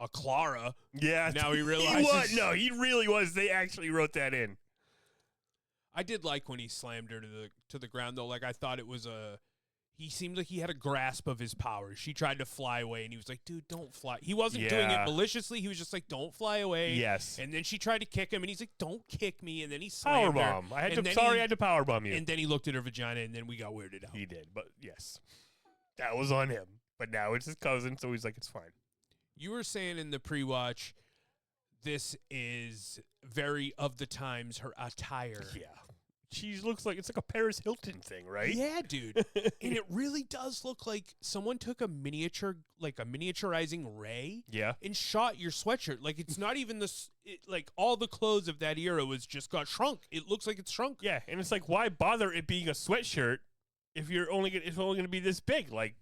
Speaker 1: Clara.
Speaker 2: Yeah.
Speaker 1: Now he realizes.
Speaker 2: He was. No, he really was. They actually wrote that in.
Speaker 1: I did like when he slammed her to the ground though. Like I thought it was he seemed like he had a grasp of his powers. She tried to fly away, and he was like, dude, don't fly. He wasn't doing it maliciously. He was just like, don't fly away.
Speaker 2: Yes.
Speaker 1: And then she tried to kick him, and he's like, don't kick me. And then he slammed her.
Speaker 2: Powerbomb. I had to powerbomb you.
Speaker 1: And then he looked at her vagina, and then we got weirded out.
Speaker 2: He did, but yes. That was on him. But now it's his cousin, so he's like, it's fine.
Speaker 1: You were saying in the pre-watch, this is very of the times, her attire.
Speaker 2: Yeah. She looks like it's like a Paris Hilton thing, right?
Speaker 1: Yeah, dude. And it really does look like someone took a miniaturizing ray and shot your sweatshirt. Like it's not even like all the clothes of that era got shrunk. It looks like it's shrunk.
Speaker 2: Yeah, and it's like, why bother it being a sweatshirt if it's only gonna be this big? Like,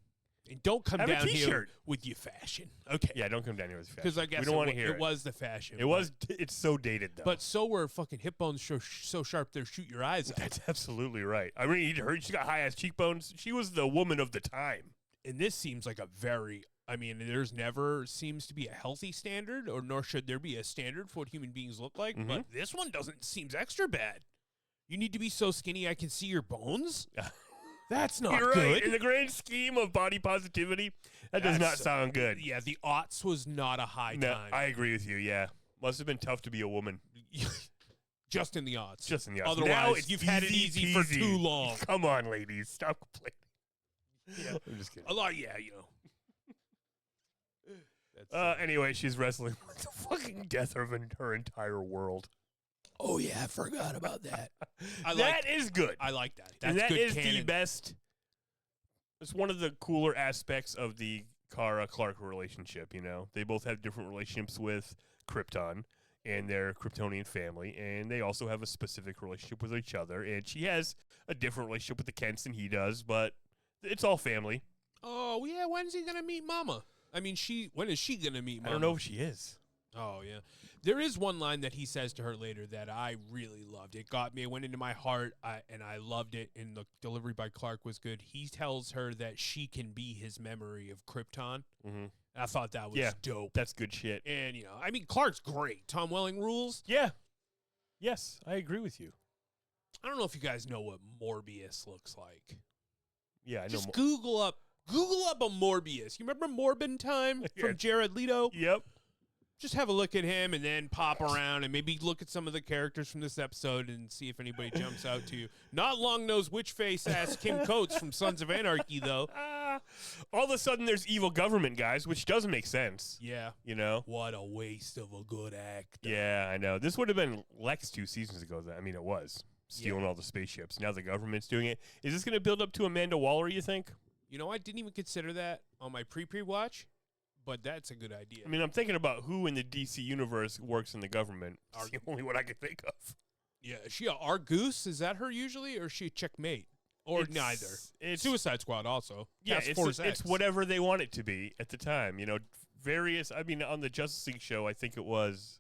Speaker 1: and don't come
Speaker 2: have a
Speaker 1: down here
Speaker 2: t-shirt.
Speaker 1: with your fashion. Okay.
Speaker 2: Yeah, don't come down here with fashion.
Speaker 1: Because I guess
Speaker 2: we don't want to hear it.
Speaker 1: It was the fashion.
Speaker 2: It's so dated, though.
Speaker 1: But so were fucking hip bones so sharp they'll shoot your eyes out.
Speaker 2: That's absolutely right. I mean, she got high-ass cheekbones. She was the woman of the time.
Speaker 1: And this seems like there's never seems to be a healthy standard, nor should there be a standard for what human beings look like.
Speaker 2: Mm-hmm.
Speaker 1: But this one seems extra bad. You need to be so skinny I can see your bones? That's not
Speaker 2: You're
Speaker 1: good.
Speaker 2: right. In the grand scheme of body positivity, that does not sound good.
Speaker 1: Yeah, the aughts was not a high time.
Speaker 2: I agree with you, yeah. Must have been tough to be a woman.
Speaker 1: Just in the aughts.
Speaker 2: Just in the aughts.
Speaker 1: Otherwise,
Speaker 2: now it's
Speaker 1: you've had it easy for too long.
Speaker 2: Come on, ladies. Stop complaining.
Speaker 1: Yeah.
Speaker 2: I'm just kidding.
Speaker 1: A lot,
Speaker 2: Anyway, she's wrestling with the fucking death of her entire world.
Speaker 1: Oh, yeah, I forgot about that.
Speaker 2: That is good.
Speaker 1: I like that.
Speaker 2: And
Speaker 1: That's
Speaker 2: that
Speaker 1: good
Speaker 2: is
Speaker 1: canon.
Speaker 2: the best. It's one of the cooler aspects of the Kara-Clark relationship, you know. They both have different relationships with Krypton and their Kryptonian family, and they also have a specific relationship with each other. And she has a different relationship with the Kents than he does, but it's all family.
Speaker 1: Oh, yeah, when's he going to meet Mama? I mean, when is she going to meet Mama?
Speaker 2: I don't know if she is.
Speaker 1: Oh, yeah. There is one line that he says to her later that I really loved. It got me. It went into my heart, and I loved it, and the delivery by Clark was good. He tells her that she can be his memory of Krypton.
Speaker 2: Mm-hmm.
Speaker 1: And I thought that was dope.
Speaker 2: That's good shit.
Speaker 1: And, Clark's great. Tom Welling rules.
Speaker 2: Yeah. Yes, I agree with you.
Speaker 1: I don't know if you guys know what Morbius looks like.
Speaker 2: Yeah, I know.
Speaker 1: Just Google up a Morbius. You remember Morbin Time from Jared Leto?
Speaker 2: Yep.
Speaker 1: Just have a look at him and then pop around and maybe look at some of the characters from this episode and see if anybody jumps out to you. Not long nose witch face ass Kim Coates from Sons of Anarchy, though.
Speaker 2: All of a sudden, there's evil government guys, which doesn't make sense.
Speaker 1: Yeah.
Speaker 2: You know?
Speaker 1: What a waste of a good actor.
Speaker 2: Yeah, I know. This would have been Lex 2 seasons ago. I mean, it was. Stealing all the spaceships. Now the government's doing it. Is this going to build up to Amanda Waller, you think?
Speaker 1: I didn't even consider that on my pre-watch. But that's a good idea.
Speaker 2: I mean, I'm thinking about who in the DC universe works in the government. It's the only one I can think of.
Speaker 1: Yeah, is she a Argoose? Is that her usually? Or is she a Checkmate? Or neither? It's Suicide Squad also.
Speaker 2: Yeah,
Speaker 1: Task Force X.
Speaker 2: It's whatever they want it to be at the time. On the Justice League show, I think it was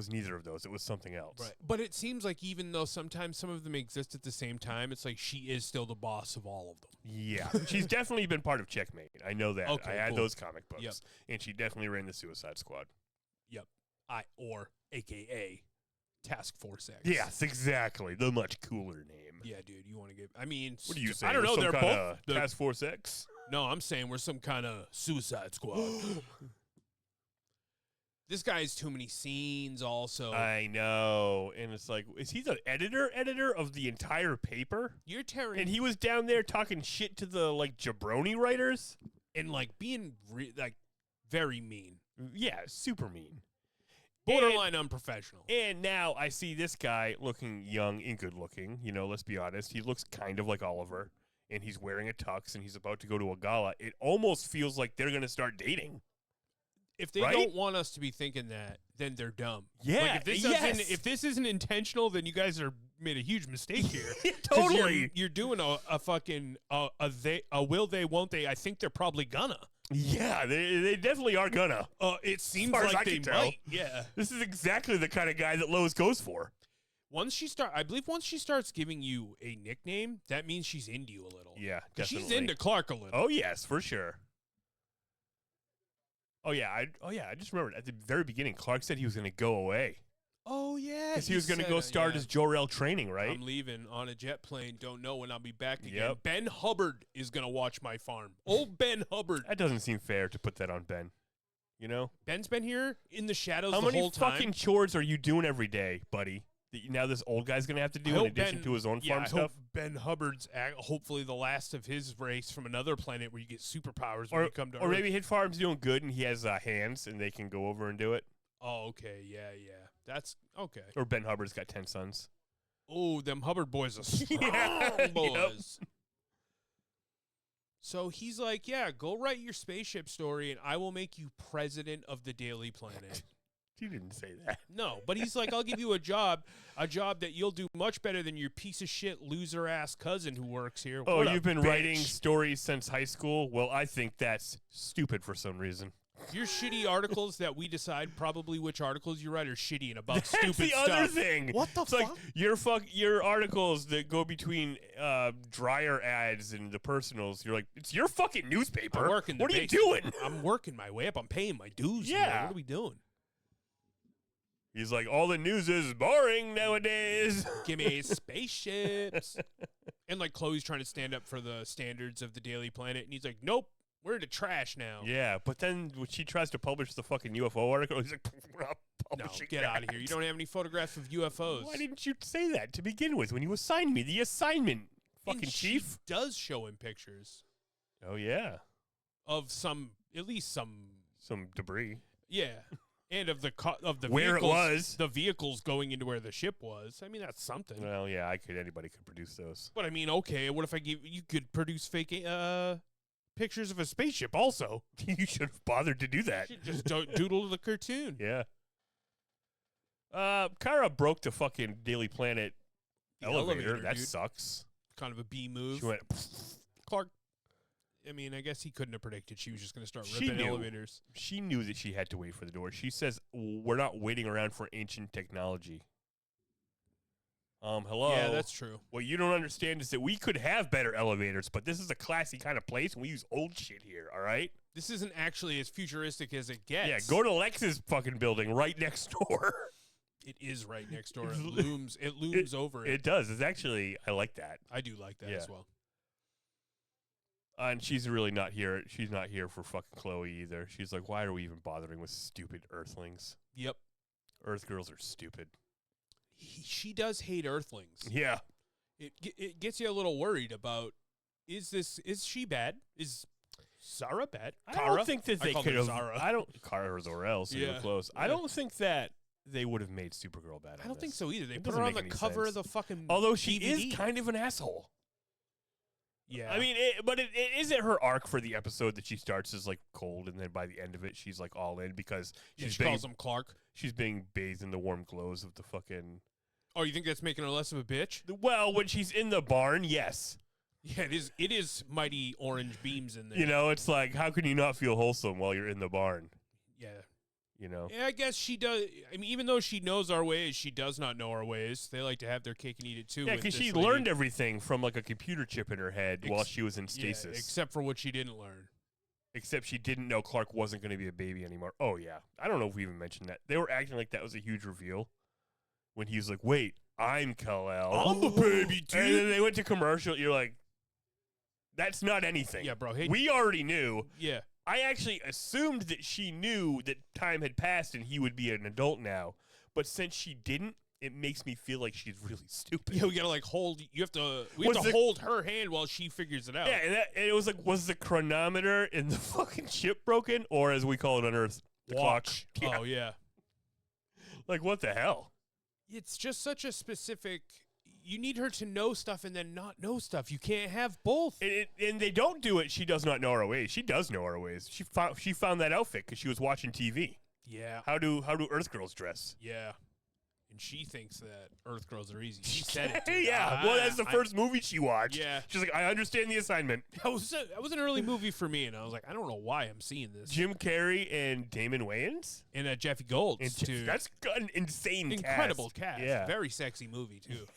Speaker 2: neither of those. It was something else.
Speaker 1: Right. But it seems like even though sometimes some of them exist at the same time, it's like she is still the boss of all of them.
Speaker 2: Yeah. She's definitely been part of Checkmate. I know that.
Speaker 1: Okay,
Speaker 2: I had
Speaker 1: cool.
Speaker 2: those comic books.
Speaker 1: Yep.
Speaker 2: And she definitely ran the Suicide Squad.
Speaker 1: Yep. Or AKA Task Force X.
Speaker 2: Yes, exactly. The much cooler name.
Speaker 1: Yeah, dude. You want to get...
Speaker 2: What do you say?
Speaker 1: I don't know. They're both...
Speaker 2: Task Force X?
Speaker 1: No, I'm saying we're some kind of Suicide Squad. This guy has too many scenes also.
Speaker 2: I know. And it's like, is he the editor of the entire paper?
Speaker 1: You're tearing...
Speaker 2: And he was down there talking shit to the, like, jabroni writers?
Speaker 1: And, like, being, very mean.
Speaker 2: Yeah, super mean.
Speaker 1: Borderline unprofessional.
Speaker 2: And now I see this guy looking young and good looking. You know, let's be honest. He looks kind of like Oliver. And he's wearing a tux and he's about to go to a gala. It almost feels like they're going to start dating.
Speaker 1: If they don't want us to be thinking that, then they're dumb.
Speaker 2: Yeah,
Speaker 1: like if this isn't intentional, then you guys are made a huge mistake here.
Speaker 2: Totally.
Speaker 1: You're doing a fucking a will they, won't they? I think they're probably gonna.
Speaker 2: Yeah, they definitely are gonna.
Speaker 1: It seems
Speaker 2: as
Speaker 1: like
Speaker 2: I
Speaker 1: they
Speaker 2: can tell.
Speaker 1: might. Yeah.
Speaker 2: This is exactly the kind of guy that Lois goes for.
Speaker 1: I believe once she starts giving you a nickname, that means she's into you a little.
Speaker 2: Yeah,
Speaker 1: 'Cause
Speaker 2: definitely.
Speaker 1: she's into Clark a little.
Speaker 2: Oh yes, for sure. Oh yeah, I just remembered at the very beginning, Clark said he was going to go away.
Speaker 1: Oh yeah,
Speaker 2: Because he was going to go start his Jor-El training, right?
Speaker 1: I'm leaving on a jet plane. Don't know when I'll be back again.
Speaker 2: Yep.
Speaker 1: Ben Hubbard is going to watch my farm. Old Ben Hubbard.
Speaker 2: That doesn't seem fair to put that on Ben. You know?
Speaker 1: Ben's been here in the shadows
Speaker 2: How
Speaker 1: the
Speaker 2: many
Speaker 1: whole time.
Speaker 2: fucking chores are you doing every day, buddy? That now this old guy's going to have to do in addition to his own farm
Speaker 1: I
Speaker 2: stuff?
Speaker 1: hope Ben Hubbard's hopefully the last of his race from another planet where you get superpowers when you come to
Speaker 2: Or
Speaker 1: Earth.
Speaker 2: maybe his farm's doing good and he has hands and they can go over and do it.
Speaker 1: Oh, okay. Yeah. That's okay.
Speaker 2: Or Ben Hubbard's got 10 sons.
Speaker 1: Oh, them Hubbard boys are strong
Speaker 2: Yeah,
Speaker 1: boys. So he's like, yeah, go write your spaceship story and I will make you president of the Daily Planet.
Speaker 2: He didn't say that.
Speaker 1: No, but he's like, I'll give you a job that you'll do much better than your piece of shit loser ass cousin who works here.
Speaker 2: Oh,
Speaker 1: What a
Speaker 2: you've been
Speaker 1: bitch.
Speaker 2: writing stories since high school? Well, I think that's stupid for some reason.
Speaker 1: Your shitty articles that we decide probably which articles you write are shitty and about
Speaker 2: That's
Speaker 1: stupid
Speaker 2: the
Speaker 1: stuff.
Speaker 2: other thing.
Speaker 1: What the
Speaker 2: it's
Speaker 1: fuck?
Speaker 2: like your articles that go between dryer ads and the personals. You're like, it's your fucking newspaper.
Speaker 1: I'm working the
Speaker 2: what are you
Speaker 1: base.
Speaker 2: doing?
Speaker 1: I'm working my way up. I'm paying my dues.
Speaker 2: Yeah.
Speaker 1: Man. What are we doing?
Speaker 2: He's like, all the news is boring nowadays.
Speaker 1: Give me spaceships. And like Chloe's trying to stand up for the standards of the Daily Planet, and he's like, nope, we're into trash now.
Speaker 2: Yeah, but then when she tries to publish the fucking UFO article, he's like, we're not
Speaker 1: No,
Speaker 2: publishing
Speaker 1: get out of here. You don't have any photographs of UFOs.
Speaker 2: Why didn't you say that to begin with when you assigned me the assignment, fucking
Speaker 1: And
Speaker 2: chief?
Speaker 1: She does show him pictures
Speaker 2: Oh, yeah.
Speaker 1: of at least some,
Speaker 2: Some debris.
Speaker 1: yeah. And of the
Speaker 2: Where it
Speaker 1: vehicles,
Speaker 2: was.
Speaker 1: the vehicles going into where the ship was. I mean, that's something.
Speaker 2: Well, yeah, anybody could produce those.
Speaker 1: But I mean, okay, what if you could produce fake pictures of a spaceship also?
Speaker 2: You should have bothered to do that.
Speaker 1: You just doodle the cartoon.
Speaker 2: Yeah. Kara broke the fucking Daily Planet
Speaker 1: The
Speaker 2: elevator. That
Speaker 1: dude.
Speaker 2: sucks.
Speaker 1: Kind of a B move.
Speaker 2: She went.
Speaker 1: Clark, I mean, I guess he couldn't have predicted she was just going to start
Speaker 2: She
Speaker 1: ripping
Speaker 2: knew.
Speaker 1: elevators.
Speaker 2: She knew that she had to wait for the door. She says, "We're not waiting around for ancient technology." Hello.
Speaker 1: Yeah, that's true.
Speaker 2: What you don't understand is that we could have better elevators, but this is a classy kind of place, and we use old shit here. All right.
Speaker 1: This isn't actually as futuristic as it gets.
Speaker 2: Yeah, go to Lex's fucking building right next door.
Speaker 1: It is right next door. It looms over it.
Speaker 2: It does. It's actually, I like that.
Speaker 1: I do like that
Speaker 2: Yeah.
Speaker 1: as well.
Speaker 2: And she's really not here. She's not here for fucking Chloe either. She's like, why are we even bothering with stupid Earthlings?
Speaker 1: Yep.
Speaker 2: Earth girls are stupid.
Speaker 1: She does hate Earthlings.
Speaker 2: Yeah.
Speaker 1: It gets you a little worried about, is she bad? Is Zara bad?
Speaker 2: I
Speaker 1: Kara?
Speaker 2: don't think that
Speaker 1: I
Speaker 2: they
Speaker 1: called
Speaker 2: could
Speaker 1: her
Speaker 2: have.
Speaker 1: Zara.
Speaker 2: I don't. Kara or else. They were
Speaker 1: Yeah.
Speaker 2: close. I
Speaker 1: Yeah.
Speaker 2: don't think that they would have made Supergirl bad.
Speaker 1: I don't think so either. They
Speaker 2: It
Speaker 1: put
Speaker 2: doesn't
Speaker 1: her on
Speaker 2: make
Speaker 1: the
Speaker 2: any
Speaker 1: cover
Speaker 2: sense.
Speaker 1: of the fucking
Speaker 2: Although she
Speaker 1: DVD.
Speaker 2: is kind of an asshole.
Speaker 1: Yeah.
Speaker 2: I mean, it isn't her arc for the episode that she starts as like cold, and then by the end of it, she's like all in because
Speaker 1: Yeah,
Speaker 2: she's
Speaker 1: she
Speaker 2: being
Speaker 1: calls him Clark.
Speaker 2: she's being bathed in the warm glows of the fucking.
Speaker 1: Oh, you think that's making her less of a bitch?
Speaker 2: Well, when she's in the barn, yes.
Speaker 1: Yeah, it is. It is mighty orange beams in there.
Speaker 2: You know, it's like, how can you not feel wholesome while you're in the barn?
Speaker 1: Yeah.
Speaker 2: You know?
Speaker 1: Yeah, I guess she does. I mean, even though she knows our ways, she does not know our ways. They like to have their cake and eat it too.
Speaker 2: Yeah,
Speaker 1: with
Speaker 2: because
Speaker 1: this
Speaker 2: she
Speaker 1: lady.
Speaker 2: learned everything from like a computer chip in her head while she was in
Speaker 1: Yeah,
Speaker 2: stasis.
Speaker 1: except for what she didn't learn.
Speaker 2: Except she didn't know Clark wasn't going to be a baby anymore. Oh, yeah. I don't know if we even mentioned that. They were acting like that was a huge reveal when he was like, wait, I'm Kal-El.
Speaker 1: I'm the baby, dude.
Speaker 2: And then they went to commercial. You're like, that's not anything.
Speaker 1: Yeah, bro. Hey,
Speaker 2: We already knew.
Speaker 1: yeah.
Speaker 2: I actually assumed that she knew that time had passed and he would be an adult now. But since she didn't, it makes me feel like she's really stupid.
Speaker 1: Yeah, we gotta hold. We have to hold her hand while she figures it out.
Speaker 2: Yeah, and it was like, was the chronometer in the fucking ship broken, or as we call it on Earth, the
Speaker 1: Watch.
Speaker 2: clock? Yeah.
Speaker 1: Oh yeah.
Speaker 2: Like, what the hell?
Speaker 1: It's just such a specific. You need her to know stuff and then not know stuff. You can't have both.
Speaker 2: And they don't do it. She does not know her ways. She does know her ways. She found that outfit because she was watching TV.
Speaker 1: Yeah.
Speaker 2: How do Earth girls dress?
Speaker 1: Yeah. And she thinks that Earth girls are easy. She said it. Dude.
Speaker 2: Yeah. Well, that's the first movie she watched.
Speaker 1: Yeah.
Speaker 2: She's like, I understand the assignment.
Speaker 1: That was an early movie for me, and I was like, I don't know why I'm seeing this.
Speaker 2: Jim Carrey and Damon Wayans
Speaker 1: And Jeffy Golds, too.
Speaker 2: That's an insane
Speaker 1: Incredible cast.
Speaker 2: Yeah.
Speaker 1: Very sexy movie, too.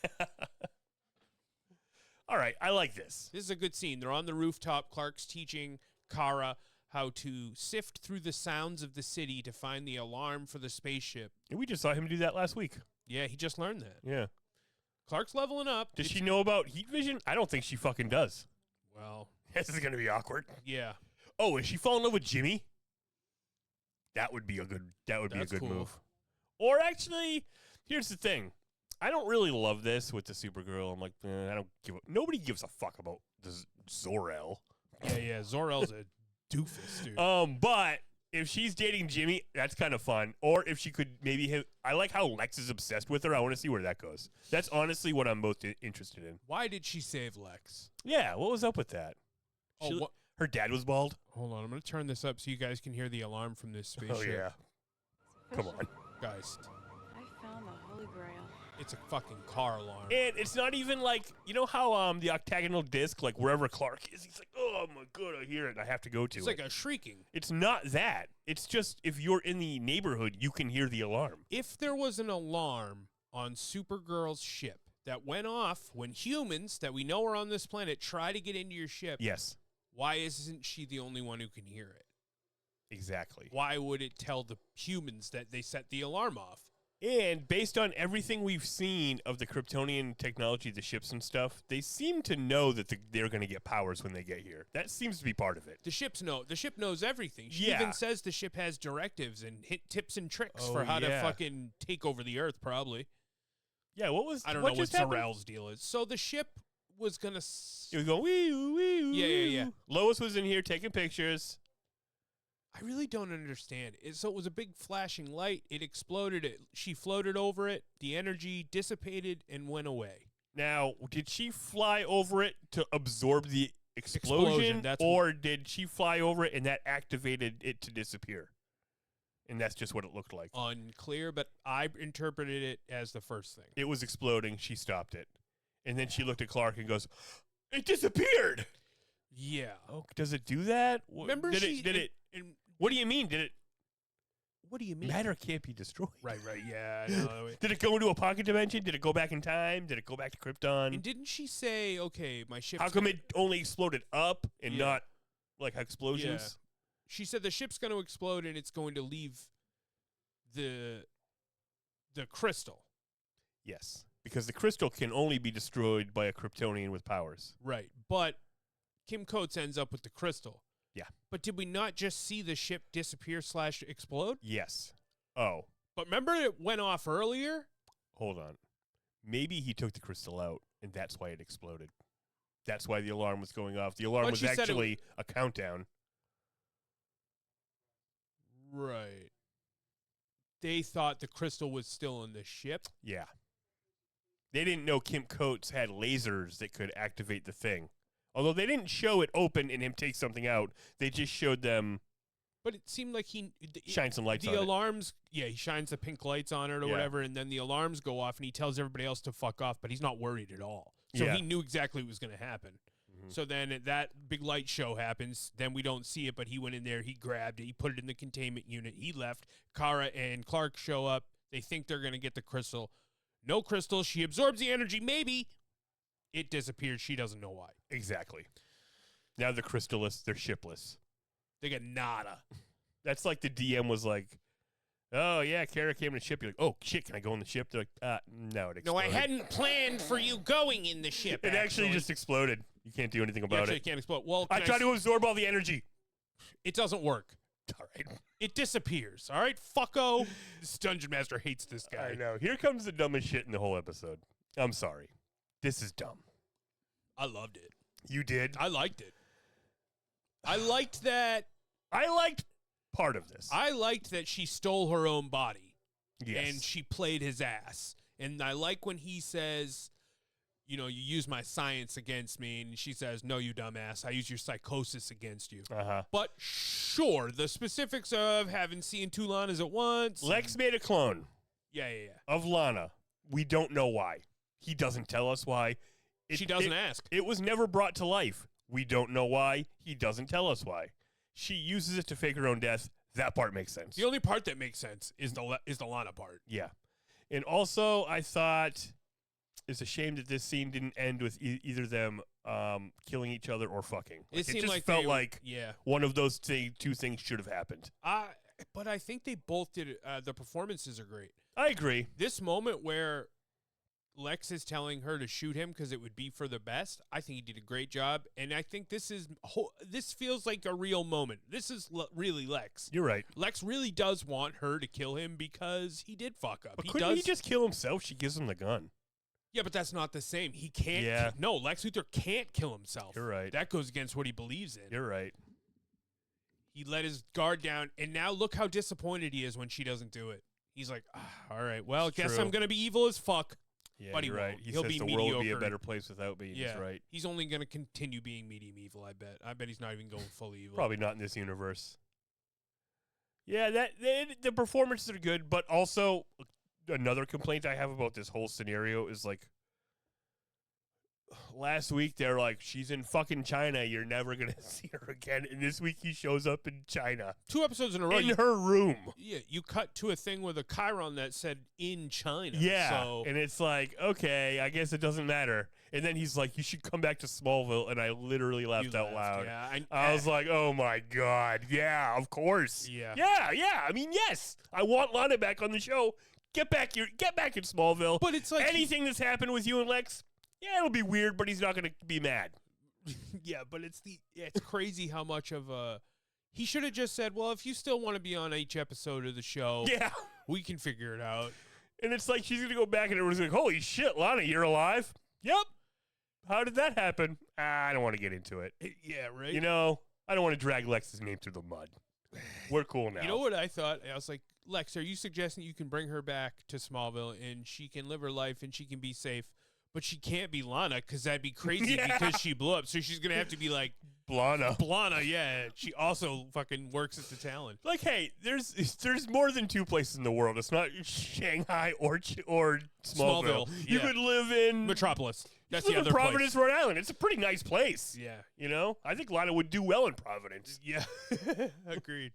Speaker 2: All right. I like this.
Speaker 1: This is a good scene. They're on the rooftop. Clark's teaching Kara how to sift through the sounds of the city to find the alarm for the spaceship.
Speaker 2: And we just saw him do that last week.
Speaker 1: Yeah, he just learned that.
Speaker 2: Yeah.
Speaker 1: Clark's leveling up.
Speaker 2: Does she know about heat vision? I don't think she fucking does.
Speaker 1: Well,
Speaker 2: This is going to be awkward.
Speaker 1: yeah.
Speaker 2: Oh, is she fall in love with Jimmy? That would be a good
Speaker 1: That's cool.
Speaker 2: move. Or actually, here's the thing. I don't really love this with the Supergirl. I'm like, nobody gives a fuck about the Zor-El.
Speaker 1: Yeah. Zor-El's a doofus, dude.
Speaker 2: But if she's dating Jimmy, that's kind of fun. Or if she could maybe I like how Lex is obsessed with her. I want to see where that goes. That's honestly what I'm most interested in.
Speaker 1: Why did she save Lex?
Speaker 2: Yeah, what was up with that? Her dad was bald?
Speaker 1: Hold on, I'm going to turn this up so you guys can hear the alarm from this spaceship.
Speaker 2: Oh, yeah. Come on.
Speaker 1: Guys,
Speaker 3: I found the Holy Grail.
Speaker 1: it's a fucking car alarm.
Speaker 2: And it's not even like, you know how the octagonal disc, like wherever Clark is, he's like, oh my God, I hear it, and I have to go to
Speaker 1: It's
Speaker 2: it.
Speaker 1: like a shrieking.
Speaker 2: It's not that. It's just if you're in the neighborhood, you can hear the alarm.
Speaker 1: If there was an alarm on Supergirl's ship that went off when humans that we know are on this planet try to get into your ship,
Speaker 2: Yes,
Speaker 1: why isn't she the only one who can hear it?
Speaker 2: exactly.
Speaker 1: Why would it tell the humans that they set the alarm off?
Speaker 2: And based on everything we've seen of the Kryptonian technology, the ships and stuff, they seem to know that they're going to get powers when they get here. That seems to be part of it.
Speaker 1: The ship knows everything. She
Speaker 2: Yeah.
Speaker 1: even says the ship has directives and tips and tricks
Speaker 2: Oh,
Speaker 1: for how to
Speaker 2: yeah.
Speaker 1: fucking take over the Earth, probably.
Speaker 2: Yeah, I don't
Speaker 1: know what
Speaker 2: just happened?
Speaker 1: Zor-El's deal is. So the ship was going to...
Speaker 2: It was going, wee, wee,
Speaker 1: Yeah.
Speaker 2: Lois was in here taking pictures.
Speaker 1: I really don't understand. So it was a big flashing light. It exploded. She floated over it. The energy dissipated and went away.
Speaker 2: Now, did she fly over it to absorb the explosion
Speaker 1: That's
Speaker 2: or did she fly over it and that activated it to disappear? And that's just what it looked like.
Speaker 1: Unclear, but I interpreted it as the first thing.
Speaker 2: It was exploding. She stopped it. And then she looked at Clark and goes, it disappeared.
Speaker 1: Yeah.
Speaker 2: Oh, does it do that?
Speaker 1: Remember
Speaker 2: did
Speaker 1: she...
Speaker 2: it? What do you mean? Did it?
Speaker 1: What do you mean?
Speaker 2: Matter can't be destroyed.
Speaker 1: Right. Yeah, I know.
Speaker 2: Did it go into a pocket dimension? Did it go back in time? Did it go back to Krypton?
Speaker 1: And didn't she say, okay, my ship's...
Speaker 2: How come it only exploded up and
Speaker 1: Yeah.
Speaker 2: not like explosions?
Speaker 1: She said the ship's going to explode and it's going to leave the crystal.
Speaker 2: Yes, because the crystal can only be destroyed by a Kryptonian with powers.
Speaker 1: Right. But Kim Coates ends up with the crystal.
Speaker 2: Yeah.
Speaker 1: But did we not just see the ship disappear / explode?
Speaker 2: Yes. Oh,
Speaker 1: But remember it went off earlier?
Speaker 2: hold on. Maybe he took the crystal out, and that's why it exploded. That's why the alarm was going off. The alarm
Speaker 1: But
Speaker 2: was
Speaker 1: she said it
Speaker 2: actually a countdown.
Speaker 1: Right. They thought the crystal was still in the ship.
Speaker 2: Yeah. They didn't know Kim Coates had lasers that could activate the thing. Although they didn't show it open and him take something out. They just showed them
Speaker 1: But it seemed like
Speaker 2: shine some lights on
Speaker 1: the
Speaker 2: it.
Speaker 1: alarms, yeah, he shines the pink lights on it or
Speaker 2: Yeah.
Speaker 1: whatever, and then the alarms go off, and he tells everybody else to fuck off, but he's not worried at all. So
Speaker 2: Yeah.
Speaker 1: he knew exactly what was going to happen.
Speaker 2: Mhm.
Speaker 1: So then that big light show happens. Then we don't see it, but he went in there, he grabbed it, he put it in the containment unit, he left. Kara and Clark show up. They think they're going to get the crystal. No crystal. She absorbs the energy. Maybe it disappears. She doesn't know why.
Speaker 2: Exactly. Now they're crystalless. They're shipless.
Speaker 1: They get nada.
Speaker 2: That's like the DM was like, oh, yeah, Kara came in the ship. You're like, oh, shit, can I go in the ship? They're like, no, it exploded.
Speaker 1: No, I hadn't planned for you going in the ship.
Speaker 2: It actually just exploded. You can't do anything
Speaker 1: You
Speaker 2: about
Speaker 1: actually
Speaker 2: it.
Speaker 1: can't explode. Well,
Speaker 2: I tried to absorb all the energy.
Speaker 1: It doesn't work.
Speaker 2: All right.
Speaker 1: It disappears. All right, fucko. This dungeon master hates this guy.
Speaker 2: I know. Here comes the dumbest shit in the whole episode. I'm sorry. This is dumb.
Speaker 1: I loved it.
Speaker 2: You did?
Speaker 1: I liked it. I liked that.
Speaker 2: I liked part of this.
Speaker 1: I liked that she stole her own body.
Speaker 2: Yes.
Speaker 1: And she played his ass. And I like when he says, you know, you use my science against me. And she says, no, you dumbass. I use your psychosis against you.
Speaker 2: Uh-huh.
Speaker 1: But sure, the specifics of having seen two Lanas at once.
Speaker 2: Lex made a clone.
Speaker 1: Yeah.
Speaker 2: Of Lana. We don't know why. He doesn't tell us why.
Speaker 1: She doesn't ask.
Speaker 2: It was never brought to life. We don't know why. He doesn't tell us why. She uses it to fake her own death. That part makes sense.
Speaker 1: The only part that makes sense is the Lana part.
Speaker 2: Yeah. And also, I thought it's a shame that this scene didn't end with either them killing each other or fucking.
Speaker 1: It seemed
Speaker 2: just
Speaker 1: like
Speaker 2: felt
Speaker 1: they were-
Speaker 2: like
Speaker 1: yeah.
Speaker 2: one of those two things should have happened.
Speaker 1: But I think they both did it. The performances are great.
Speaker 2: I agree.
Speaker 1: This moment where Lex is telling her to shoot him because it would be for the best, I think he did a great job. And I think this feels like a real moment. This is really Lex.
Speaker 2: You're right.
Speaker 1: Lex really does want her to kill him because he did fuck up.
Speaker 2: But couldn't he just kill himself? She gives him the gun.
Speaker 1: Yeah, but that's not the same. He can't.
Speaker 2: Yeah.
Speaker 1: No, Lex Luthor can't kill himself.
Speaker 2: You're right.
Speaker 1: That goes against what he believes in.
Speaker 2: You're right.
Speaker 1: He let his guard down, and now look how disappointed he is when she doesn't do it. He's like, all right, well,
Speaker 2: It's
Speaker 1: guess
Speaker 2: true.
Speaker 1: I'm going to be evil as fuck.
Speaker 2: Yeah,
Speaker 1: But he
Speaker 2: you're right.
Speaker 1: won't.
Speaker 2: He
Speaker 1: He'll
Speaker 2: says
Speaker 1: be
Speaker 2: the world would be a
Speaker 1: mediocre.
Speaker 2: better place without me.
Speaker 1: Yeah,
Speaker 2: He's right.
Speaker 1: He's only going to continue being medium evil, I bet. I bet he's not even going fully evil.
Speaker 2: Probably not in this universe. Yeah, the performances are good, but also another complaint I have about this whole scenario is like last week they're like, she's in fucking China, you're never gonna see her again. And this week he shows up in China.
Speaker 1: 2 episodes in a row.
Speaker 2: In her room.
Speaker 1: Yeah, you cut to a thing with a chyron that said in China.
Speaker 2: Yeah.
Speaker 1: So,
Speaker 2: And it's like, okay, I guess it doesn't matter. And then he's like, you should come back to Smallville. And I literally laughed out loud.
Speaker 1: Yeah,
Speaker 2: I was like, oh my God. Yeah, of course.
Speaker 1: Yeah.
Speaker 2: Yeah. I mean, yes. I want Lana back on the show. Get back in Smallville.
Speaker 1: But it's like
Speaker 2: anything that's happened with you and Lex, yeah, it'll be weird, but he's not going to be mad.
Speaker 1: yeah, but it's crazy how much of a. He should have just said, well, if you still want to be on each episode of the show,
Speaker 2: Yeah.
Speaker 1: we can figure it out.
Speaker 2: And it's like she's going to go back and everyone's like, holy shit, Lana, you're alive? Yep. How did that happen? I don't want to get into it.
Speaker 1: Yeah, right?
Speaker 2: You know, I don't want to drag Lex's name through the mud. We're cool now.
Speaker 1: You know what I thought? I was like, Lex, are you suggesting you can bring her back to Smallville and she can live her life and she can be safe, but she can't be Lana because that'd be crazy
Speaker 2: Yeah.
Speaker 1: because she blew up. So she's going to have to be like
Speaker 2: Lana.
Speaker 1: yeah. She also fucking works at the Talon.
Speaker 2: Like, hey, there's more than 2 places in the world. It's not Shanghai or Smallville. You
Speaker 1: yeah.
Speaker 2: could live in
Speaker 1: Metropolis. That's
Speaker 2: you
Speaker 1: the
Speaker 2: live
Speaker 1: other
Speaker 2: in Providence,
Speaker 1: place.
Speaker 2: Rhode Island. It's a pretty nice place.
Speaker 1: Yeah.
Speaker 2: You know, I think Lana would do well in Providence.
Speaker 1: Yeah. Agreed.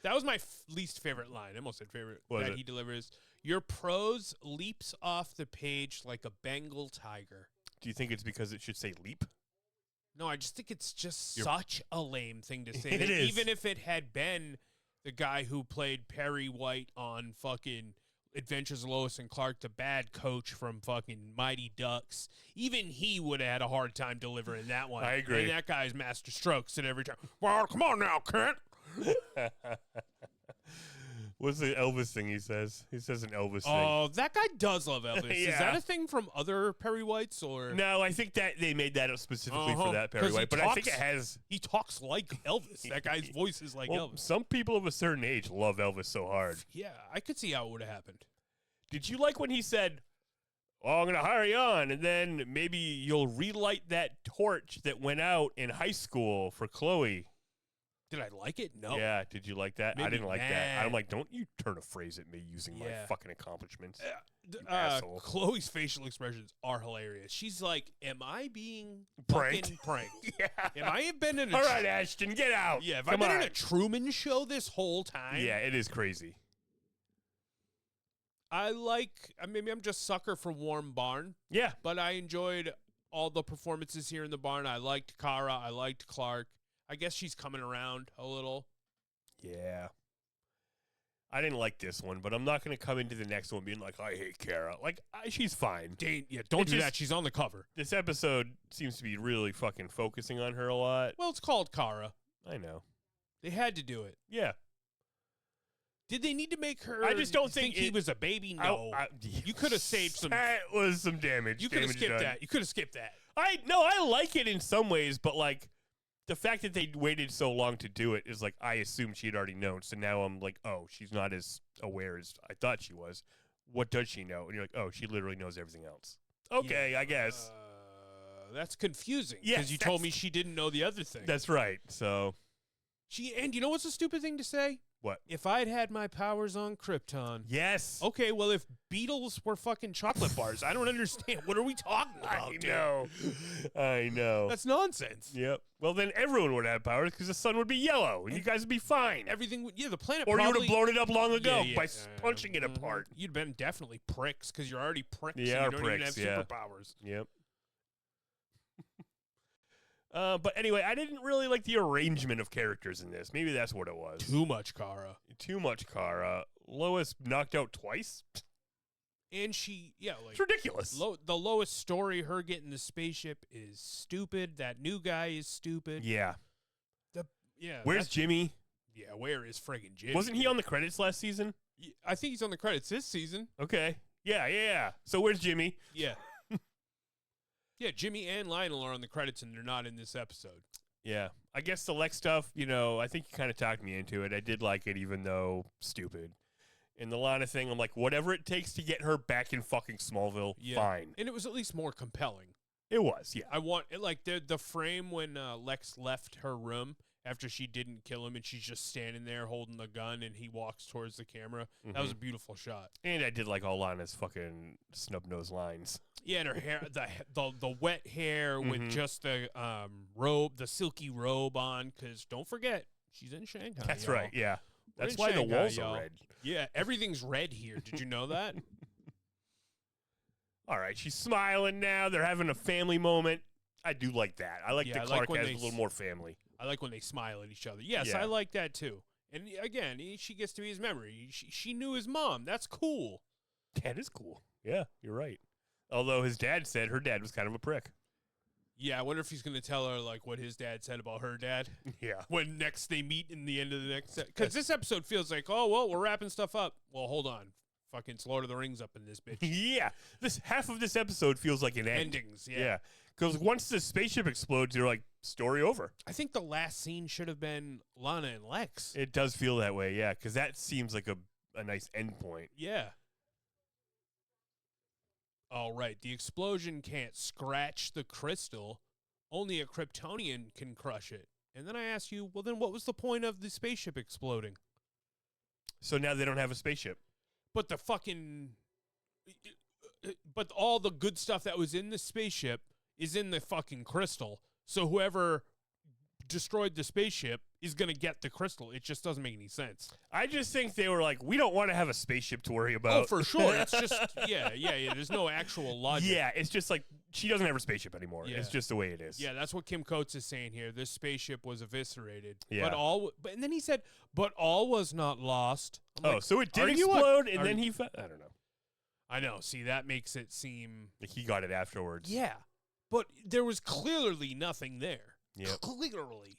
Speaker 1: That was my least favorite line. I almost said favorite
Speaker 2: Was
Speaker 1: that
Speaker 2: it?
Speaker 1: he delivers. Your prose leaps off the page like a Bengal tiger.
Speaker 2: Do you think it's because it should say leap?
Speaker 1: No, I just think it's just
Speaker 2: You're-
Speaker 1: such a lame thing to say.
Speaker 2: It
Speaker 1: that
Speaker 2: is.
Speaker 1: Even if it had been the guy who played Perry White on fucking Adventures of Lois and Clark, the bad coach from fucking Mighty Ducks, even he would have had a hard time delivering that one.
Speaker 2: I agree.
Speaker 1: And that guy's master strokes at every time. Well, come on now, Kent.
Speaker 2: What's the Elvis thing he says? He says an Elvis thing.
Speaker 1: Oh, that guy does love Elvis. Is
Speaker 2: Yeah.
Speaker 1: that a thing from other Perry Whites or?
Speaker 2: No, I think that they made that up specifically
Speaker 1: Uh-huh.
Speaker 2: for that Perry
Speaker 1: 'Cause he
Speaker 2: White, but I think it
Speaker 1: talks-
Speaker 2: has.
Speaker 1: He talks like Elvis. That guy's voice is like
Speaker 2: Well,
Speaker 1: Elvis.
Speaker 2: some people of a certain age love Elvis so hard.
Speaker 1: Yeah, I could see how it would have happened.
Speaker 2: Did you like when he said, "Oh, I'm going to hire you on, and then maybe you'll relight that torch that went out in high school for Chloe"?
Speaker 1: Did I like it? No.
Speaker 2: Yeah, did you like that? I
Speaker 1: Maybe
Speaker 2: didn't like that.
Speaker 1: mad.
Speaker 2: I'm like, don't you turn a phrase at me using my
Speaker 1: Yeah.
Speaker 2: fucking accomplishments. You
Speaker 1: You
Speaker 2: asshole.
Speaker 1: Chloe's facial expressions are hilarious. She's like, "Am I being
Speaker 2: Pranked?
Speaker 1: fucking pranked?
Speaker 2: Yeah.
Speaker 1: Am I have been in a
Speaker 2: All right, Ashton, get out.
Speaker 1: yeah? Have
Speaker 2: Come
Speaker 1: I been
Speaker 2: on.
Speaker 1: in a Truman Show this whole time?
Speaker 2: Yeah, it is crazy.
Speaker 1: Maybe I'm just sucker for Warm Barn,
Speaker 2: Yeah.
Speaker 1: but I enjoyed all the performances here in the barn. I liked Kara. I liked Clark. I guess she's coming around a little.
Speaker 2: Yeah. I didn't like this one, but I'm not going to come into the next one being like, I hate Kara. Like, she's fine.
Speaker 1: Don't
Speaker 2: It's
Speaker 1: do
Speaker 2: just-
Speaker 1: that. She's on the cover.
Speaker 2: This episode seems to be really fucking focusing on her a lot.
Speaker 1: Well, it's called Kara.
Speaker 2: I know.
Speaker 1: They had to do it.
Speaker 2: Yeah.
Speaker 1: Did they need to make her?
Speaker 2: I just don't think
Speaker 1: he was a baby. No, you could have saved some.
Speaker 2: That was some damage.
Speaker 1: You could have
Speaker 2: damage
Speaker 1: skipped
Speaker 2: done.
Speaker 1: that. You could have skipped that.
Speaker 2: I like it in some ways, but like the fact that they waited so long to do it is like I assumed she'd already known. So now I'm like, oh, she's not as aware as I thought she was. What does she know? And you're like, oh, she literally knows everything else. Okay,
Speaker 1: Yeah,
Speaker 2: I guess.
Speaker 1: That's confusing.
Speaker 2: Yes,
Speaker 1: Because you told me she didn't know the other thing.
Speaker 2: That's right. So
Speaker 1: And you know what's a stupid thing to say?
Speaker 2: what?
Speaker 1: If I'd had my powers on Krypton.
Speaker 2: Yes.
Speaker 1: Okay, well, if Beatles were fucking chocolate bars, I don't understand. What are we talking about?
Speaker 2: I know.
Speaker 1: That's nonsense.
Speaker 2: Yep. Well, then everyone would have powers because the sun would be yellow and you guys would be fine.
Speaker 1: Everything would, the planet
Speaker 2: Or you
Speaker 1: probably...
Speaker 2: would have blown it up long ago
Speaker 1: Yeah,
Speaker 2: by punching it
Speaker 1: mhm.
Speaker 2: apart.
Speaker 1: You'd been definitely pricks because you're already pricks.
Speaker 2: Yeah,
Speaker 1: and you don't
Speaker 2: pricks,
Speaker 1: even
Speaker 2: yeah.
Speaker 1: have superpowers.
Speaker 2: Yep. But anyway, I didn't really like the arrangement of characters in this. Maybe that's what it was.
Speaker 1: Too much Kara.
Speaker 2: Too much Kara. Lois knocked out twice.
Speaker 1: And she,
Speaker 2: It's ridiculous.
Speaker 1: the lowest story, her getting the spaceship, is stupid. That new guy is stupid.
Speaker 2: Yeah.
Speaker 1: Yeah.
Speaker 2: Where's Jimmy?
Speaker 1: Yeah, where is friggin' Jimmy?
Speaker 2: Wasn't he on the credits last season?
Speaker 1: I think he's on the credits this season.
Speaker 2: Okay. Yeah. So where's Jimmy?
Speaker 1: Yeah. Yeah, Jimmy and Lionel are on the credits, and they're not in this episode.
Speaker 2: Yeah. I guess the Lex stuff, I think you kind of talked me into it. I did like it, even though stupid. And the Lana thing, I'm like, whatever it takes to get her back in fucking Smallville, fine.
Speaker 1: And it was at least more compelling.
Speaker 2: It was, yeah.
Speaker 1: I want, like, the frame when Lex left her room after she didn't kill him, and she's just standing there holding the gun, and he walks towards the camera. That was a beautiful shot.
Speaker 2: And I did like all Lana's fucking snub-nosed lines.
Speaker 1: Yeah, and her hair, the wet hair with just the robe, the silky robe on, because don't forget, she's in Shanghai.
Speaker 2: That's
Speaker 1: y'all.
Speaker 2: right, yeah.
Speaker 1: We're
Speaker 2: That's
Speaker 1: in
Speaker 2: why the
Speaker 1: Shanghai,
Speaker 2: walls
Speaker 1: y'all.
Speaker 2: are red.
Speaker 1: Yeah, everything's red here. Did you know that?
Speaker 2: All right, she's smiling now. They're having a family moment. I do like that. I like that Clark has a little more family.
Speaker 1: I like when they smile at each other. Yes,
Speaker 2: Yeah.
Speaker 1: I like that too. And again, she gets to be his memory. She knew his mom. That's cool.
Speaker 2: That is cool. Yeah, you're right. Although his dad said her dad was kind of a prick.
Speaker 1: Yeah, I wonder if he's going to tell her like what his dad said about her dad.
Speaker 2: Yeah.
Speaker 1: When next they meet in the end of the next, because this episode feels like, oh well, we're wrapping stuff up. Well, hold on, fucking it's Lord of the Rings up in this bitch.
Speaker 2: Yeah. This half of this episode feels like an end.
Speaker 1: Endings.
Speaker 2: Yeah. Because once the spaceship explodes, you're like, story over.
Speaker 1: I think the last scene should have been Lana and Lex.
Speaker 2: It does feel that way, yeah, because that seems like a nice end point.
Speaker 1: Yeah. All right, the explosion can't scratch the crystal. Only a Kryptonian can crush it. And then I ask you, well, then what was the point of the spaceship exploding?
Speaker 2: So now they don't have a spaceship.
Speaker 1: But the fucking... But all the good stuff that was in the spaceship is in the fucking crystal. So whoever destroyed the spaceship is going to get the crystal. It just doesn't make any sense.
Speaker 2: I just think they were like, we don't want to have a spaceship to worry about.
Speaker 1: Oh, for sure. It's just, yeah. There's no actual logic.
Speaker 2: Yeah, it's just like, she doesn't have a spaceship anymore.
Speaker 1: Yeah.
Speaker 2: It's just the way it is.
Speaker 1: Yeah, that's what Kim Coates is saying here. This spaceship was eviscerated.
Speaker 2: Yeah.
Speaker 1: And then he said, but all was not lost. I'm like,
Speaker 2: so it did
Speaker 1: are you
Speaker 2: explode,
Speaker 1: a-
Speaker 2: and
Speaker 1: are
Speaker 2: then
Speaker 1: you-
Speaker 2: I don't know.
Speaker 1: I know. See, that makes it seem...
Speaker 2: Like he got it afterwards.
Speaker 1: Yeah. But there was clearly nothing there.
Speaker 2: Yep.
Speaker 1: Clearly.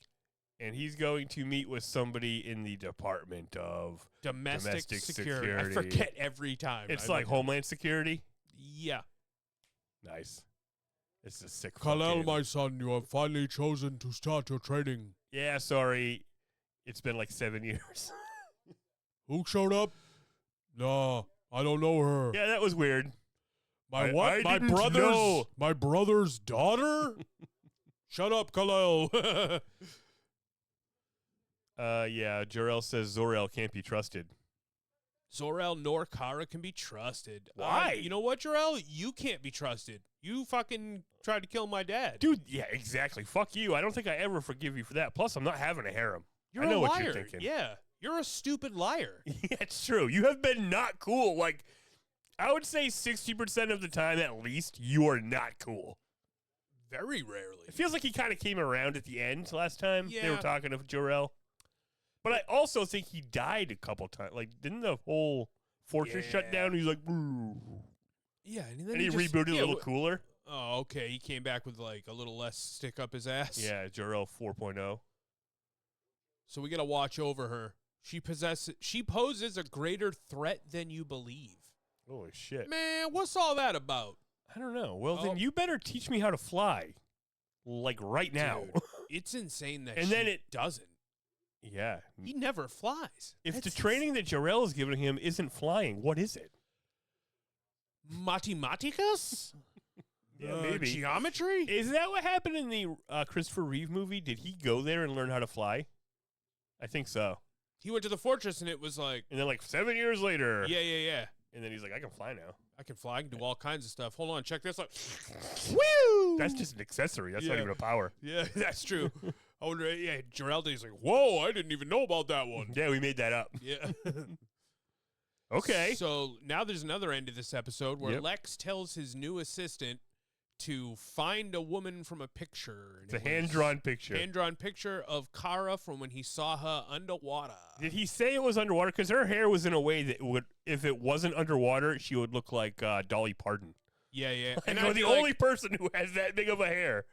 Speaker 2: And he's going to meet with somebody in the Department of
Speaker 1: Domestic security. I forget every time.
Speaker 2: It's like Homeland Security.
Speaker 1: Yeah.
Speaker 2: Nice. It's a sick
Speaker 1: Kal-El,
Speaker 2: fucking-
Speaker 1: my son, you have finally chosen to start your training.
Speaker 2: Yeah, sorry. It's been like 7 years.
Speaker 1: Who showed up? No, I don't know her.
Speaker 2: Yeah, that was weird.
Speaker 1: My
Speaker 2: I
Speaker 1: what? My
Speaker 2: didn't
Speaker 1: brother's
Speaker 2: know.
Speaker 1: my brother's daughter? Shut up, Kal-El.
Speaker 2: Yeah, Jor-El says Zor-El can't be trusted.
Speaker 1: Zor-El nor Kara can be trusted.
Speaker 2: Why?
Speaker 1: You know what, Jor-El? You can't be trusted. You fucking tried to kill my dad.
Speaker 2: Dude, yeah, exactly. Fuck you. I don't think I ever forgive you for that. Plus, I'm not having a harem.
Speaker 1: You're
Speaker 2: I know
Speaker 1: a liar.
Speaker 2: what you're thinking.
Speaker 1: Yeah. You're a stupid liar.
Speaker 2: Yeah, it's true. You have been not cool. Like, I would say 60% of the time at least, you are not cool.
Speaker 1: Very rarely.
Speaker 2: It feels like he kind of came around at the end last time they were
Speaker 1: Yeah.
Speaker 2: talking to Jor-El. But I also think he died a couple times. Like, didn't the whole fortress shut
Speaker 1: Yeah.
Speaker 2: down? He's like, "Boo."
Speaker 1: Yeah, and then
Speaker 2: And he
Speaker 1: just,
Speaker 2: rebooted a little cooler.
Speaker 1: Oh, okay. He came back with like a little less stick up his ass.
Speaker 2: Yeah, Jor-El 4.0.
Speaker 1: So we got to watch over her. She poses a greater threat than you believe.
Speaker 2: Holy shit.
Speaker 1: Man, what's all that about?
Speaker 2: I don't know. Well, then you better teach me how to fly. Like right now.
Speaker 1: Dude, it's insane that
Speaker 2: And
Speaker 1: she
Speaker 2: then it
Speaker 1: doesn't.
Speaker 2: Yeah.
Speaker 1: He never flies.
Speaker 2: If
Speaker 1: That's
Speaker 2: the training that Jarrell is giving him isn't flying, what is it?
Speaker 1: Mathematicus?
Speaker 2: Yeah, maybe.
Speaker 1: Geometry?
Speaker 2: Is that what happened in the Christopher Reeve movie? Did he go there and learn how to fly? I think so.
Speaker 1: He went to the fortress and it was like...
Speaker 2: And then like 7 years later.
Speaker 1: Yeah.
Speaker 2: And then he's like, I can fly now.
Speaker 1: I can fly. I can do all kinds of stuff. Hold on. Check this out.
Speaker 2: Woo! That's just an accessory. That's not even a power.
Speaker 1: Yeah, that's true. I wonder, Jarell Day's like, whoa, I didn't even know about that one.
Speaker 2: Yeah, we made that up.
Speaker 1: Yeah.
Speaker 2: Okay.
Speaker 1: So now there's another end to this episode where
Speaker 2: Yep.
Speaker 1: Lex tells his new assistant to find a woman from a picture. And
Speaker 2: It's a hand-drawn picture.
Speaker 1: Hand-drawn picture of Kara from when he saw her underwater.
Speaker 2: Did he say it was underwater? Because her hair was in a way that would, if it wasn't underwater, she would look like Dolly Parton.
Speaker 1: Yeah.
Speaker 2: And
Speaker 1: I'd
Speaker 2: I'm
Speaker 1: be
Speaker 2: the
Speaker 1: like-
Speaker 2: only person who has that big of a hair.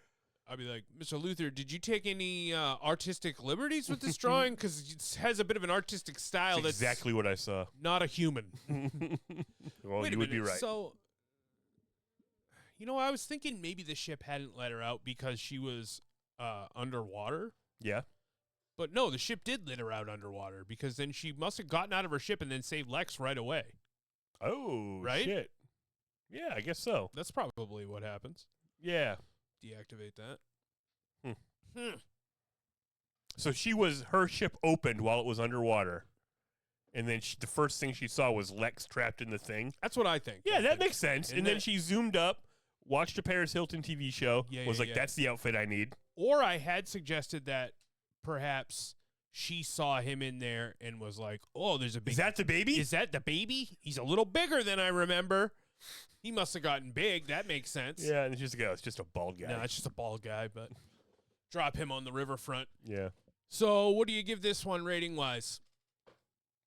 Speaker 1: I'd be like, Mr. Luther, did you take any artistic liberties with this drawing? Because it has a bit of an artistic style
Speaker 2: That's
Speaker 1: that's
Speaker 2: exactly what I saw.
Speaker 1: not a human.
Speaker 2: Well,
Speaker 1: Wait
Speaker 2: you
Speaker 1: a
Speaker 2: would be
Speaker 1: minute.
Speaker 2: right.
Speaker 1: So, I was thinking maybe the ship hadn't let her out because she was underwater.
Speaker 2: Yeah.
Speaker 1: But no, the ship did let her out underwater because then she must have gotten out of her ship and then saved Lex right away.
Speaker 2: Oh,
Speaker 1: Right?
Speaker 2: shit. Yeah, I guess so.
Speaker 1: That's probably what happens.
Speaker 2: Yeah.
Speaker 1: Deactivate that.
Speaker 2: So her ship opened while it was underwater. And then the first thing she saw was Lex trapped in the thing.
Speaker 1: That's what I think.
Speaker 2: Yeah, that makes sense.
Speaker 1: Isn't
Speaker 2: And then
Speaker 1: that-
Speaker 2: she zoomed up, watched a Paris Hilton TV show, was like,
Speaker 1: yeah.
Speaker 2: that's the outfit I need.
Speaker 1: Or I had suggested that perhaps she saw him in there and was like, oh, there's a big...
Speaker 2: Is that the baby?
Speaker 1: Is that the baby? He's a little bigger than I remember. He must have gotten big. That makes sense.
Speaker 2: Yeah, and it's just it's just a bald guy.
Speaker 1: No, it's just a bald guy, but drop him on the riverfront.
Speaker 2: Yeah.
Speaker 1: So what do you give this one rating-wise?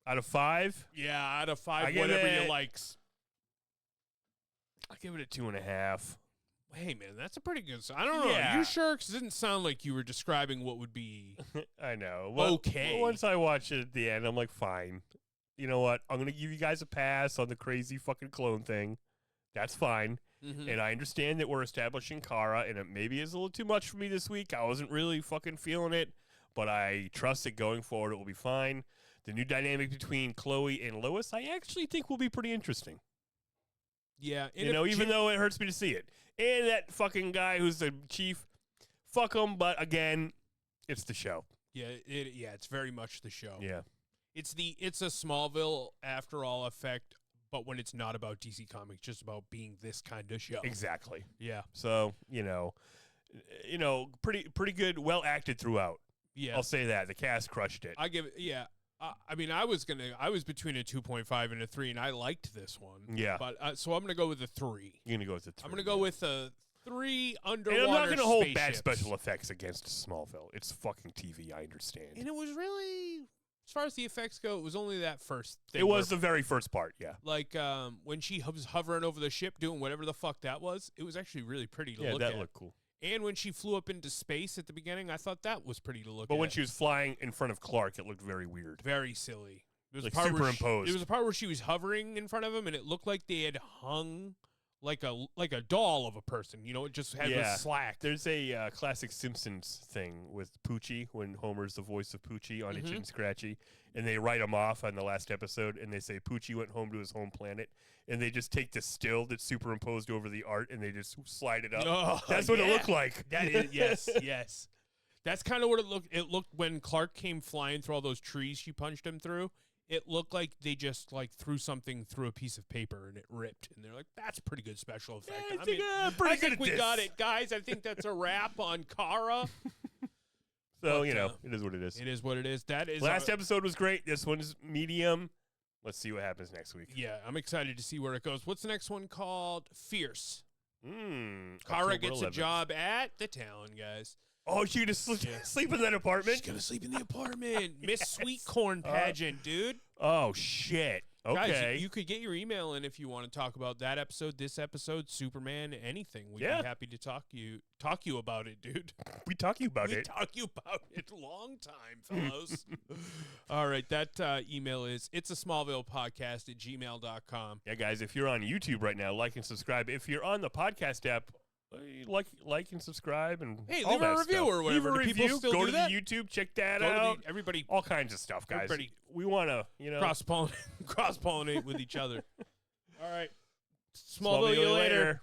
Speaker 2: Out of 5,
Speaker 1: Yeah, out of 5,
Speaker 2: I give
Speaker 1: whatever
Speaker 2: it-
Speaker 1: you likes.
Speaker 2: I'll give it a 2.5.
Speaker 1: Hey, man, that's a pretty good... I don't know.
Speaker 2: Yeah.
Speaker 1: Are you sure? Because it didn't sound like you were describing what would be...
Speaker 2: I know. Well,
Speaker 1: Okay.
Speaker 2: Once I watched it at the end, I'm like, fine. You know what? I'm going to give you guys a pass on the crazy fucking clone thing. That's fine.
Speaker 1: Mhm.
Speaker 2: And I understand that we're establishing Kara, and it maybe is a little too much for me this week. I wasn't really fucking feeling it, but I trust that going forward it will be fine. The new dynamic between Chloe and Lois, I actually think will be pretty interesting.
Speaker 1: Yeah. and
Speaker 2: You know,
Speaker 1: if
Speaker 2: even though it hurts me to see it. And that fucking guy who's the chief, fuck him, but again, it's the show.
Speaker 1: Yeah, it's very much the show.
Speaker 2: Yeah.
Speaker 1: It's a Smallville after all effect, but when it's not about DC Comics, just about being this kind of show.
Speaker 2: Exactly.
Speaker 1: Yeah.
Speaker 2: So, pretty good, well acted throughout.
Speaker 1: Yeah.
Speaker 2: I'll say that. The cast crushed it.
Speaker 1: I give it, yeah. I mean, I was between a 2.5 and a 3, and I liked this one.
Speaker 2: Yeah.
Speaker 1: But so I'm gonna go with a 3.
Speaker 2: You're going to go with the 3.
Speaker 1: I'm gonna go with a 3 underwater.
Speaker 2: And I'm not going to hold bad
Speaker 1: spaceships.
Speaker 2: special effects against Smallville. It's fucking TV, I understand.
Speaker 1: And it was really, as far as the effects go, it was only that first thing.
Speaker 2: It was the very first part, yeah.
Speaker 1: like when she was hovering over the ship doing whatever the fuck that was. It was actually really pretty to
Speaker 2: Yeah,
Speaker 1: look
Speaker 2: that
Speaker 1: at.
Speaker 2: looked cool.
Speaker 1: And when she flew up into space at the beginning, I thought that was pretty to look at.
Speaker 2: But when she was flying in front of Clark, it looked very weird.
Speaker 1: very silly. There was
Speaker 2: Like
Speaker 1: a part where
Speaker 2: superimposed.
Speaker 1: there was a part where she was hovering in front of him, and it looked like they had hung like a doll of a person. You know, it just had
Speaker 2: Yeah.
Speaker 1: was slack.
Speaker 2: There's a classic Simpsons thing with Poochie, when Homer's the voice of Poochie on Itchy and Scratchy, and they write him off on the last episode, and they say Poochie went home to his home planet, and they just take the still that's superimposed over the art, and they just slide it up.
Speaker 1: Oh,
Speaker 2: That's what it
Speaker 1: yeah.
Speaker 2: looked like.
Speaker 1: That is yes. That's kind of what it looked. It looked when Clark came flying through all those trees she punched him through. It looked like they just threw something through a piece of paper and it ripped. And they're like, "That's pretty good special effect."
Speaker 2: Yeah,
Speaker 1: I mean,
Speaker 2: pretty
Speaker 1: I
Speaker 2: good
Speaker 1: think
Speaker 2: at
Speaker 1: we
Speaker 2: this.
Speaker 1: got it, guys. I think that's a wrap on Kara.
Speaker 2: So,
Speaker 1: But,
Speaker 2: it is what it is.
Speaker 1: It is what it is. That is
Speaker 2: Last episode was great. This one's medium. Let's see what happens next week.
Speaker 1: Yeah, I'm excited to see where it goes. What's the next one called? Fierce. Kara
Speaker 2: October
Speaker 1: gets a
Speaker 2: 11th.
Speaker 1: job at the Talon, guys.
Speaker 2: Oh, she gonna sleep in that apartment?
Speaker 1: She's gonna sleep in the apartment. Miss Sweet Corn pageant, dude.
Speaker 2: Oh, shit. Okay.
Speaker 1: Guys, you could get your email in if you want to talk about that episode, this episode, Superman, anything. We'd be happy to talk you about it, dude.
Speaker 2: We talk you about
Speaker 1: We
Speaker 2: it.
Speaker 1: talk you about it. Long time, fellows. All right, that email is itsasmallvillepodcast@gmail.com.
Speaker 2: Yeah, guys, if you're on YouTube right now, like and subscribe. If you're on the podcast app, like and subscribe and
Speaker 1: Hey,
Speaker 2: all
Speaker 1: leave a
Speaker 2: that
Speaker 1: review
Speaker 2: stuff.
Speaker 1: or whatever.
Speaker 2: Leave a
Speaker 1: Do people
Speaker 2: review.
Speaker 1: still
Speaker 2: Go
Speaker 1: do
Speaker 2: to
Speaker 1: that?
Speaker 2: the YouTube, check that
Speaker 1: Go to
Speaker 2: out.
Speaker 1: everybody
Speaker 2: All kinds of stuff, guys.
Speaker 1: Everybody
Speaker 2: we want to,
Speaker 1: cross-pollinate with each other. All right. Smallville, you later.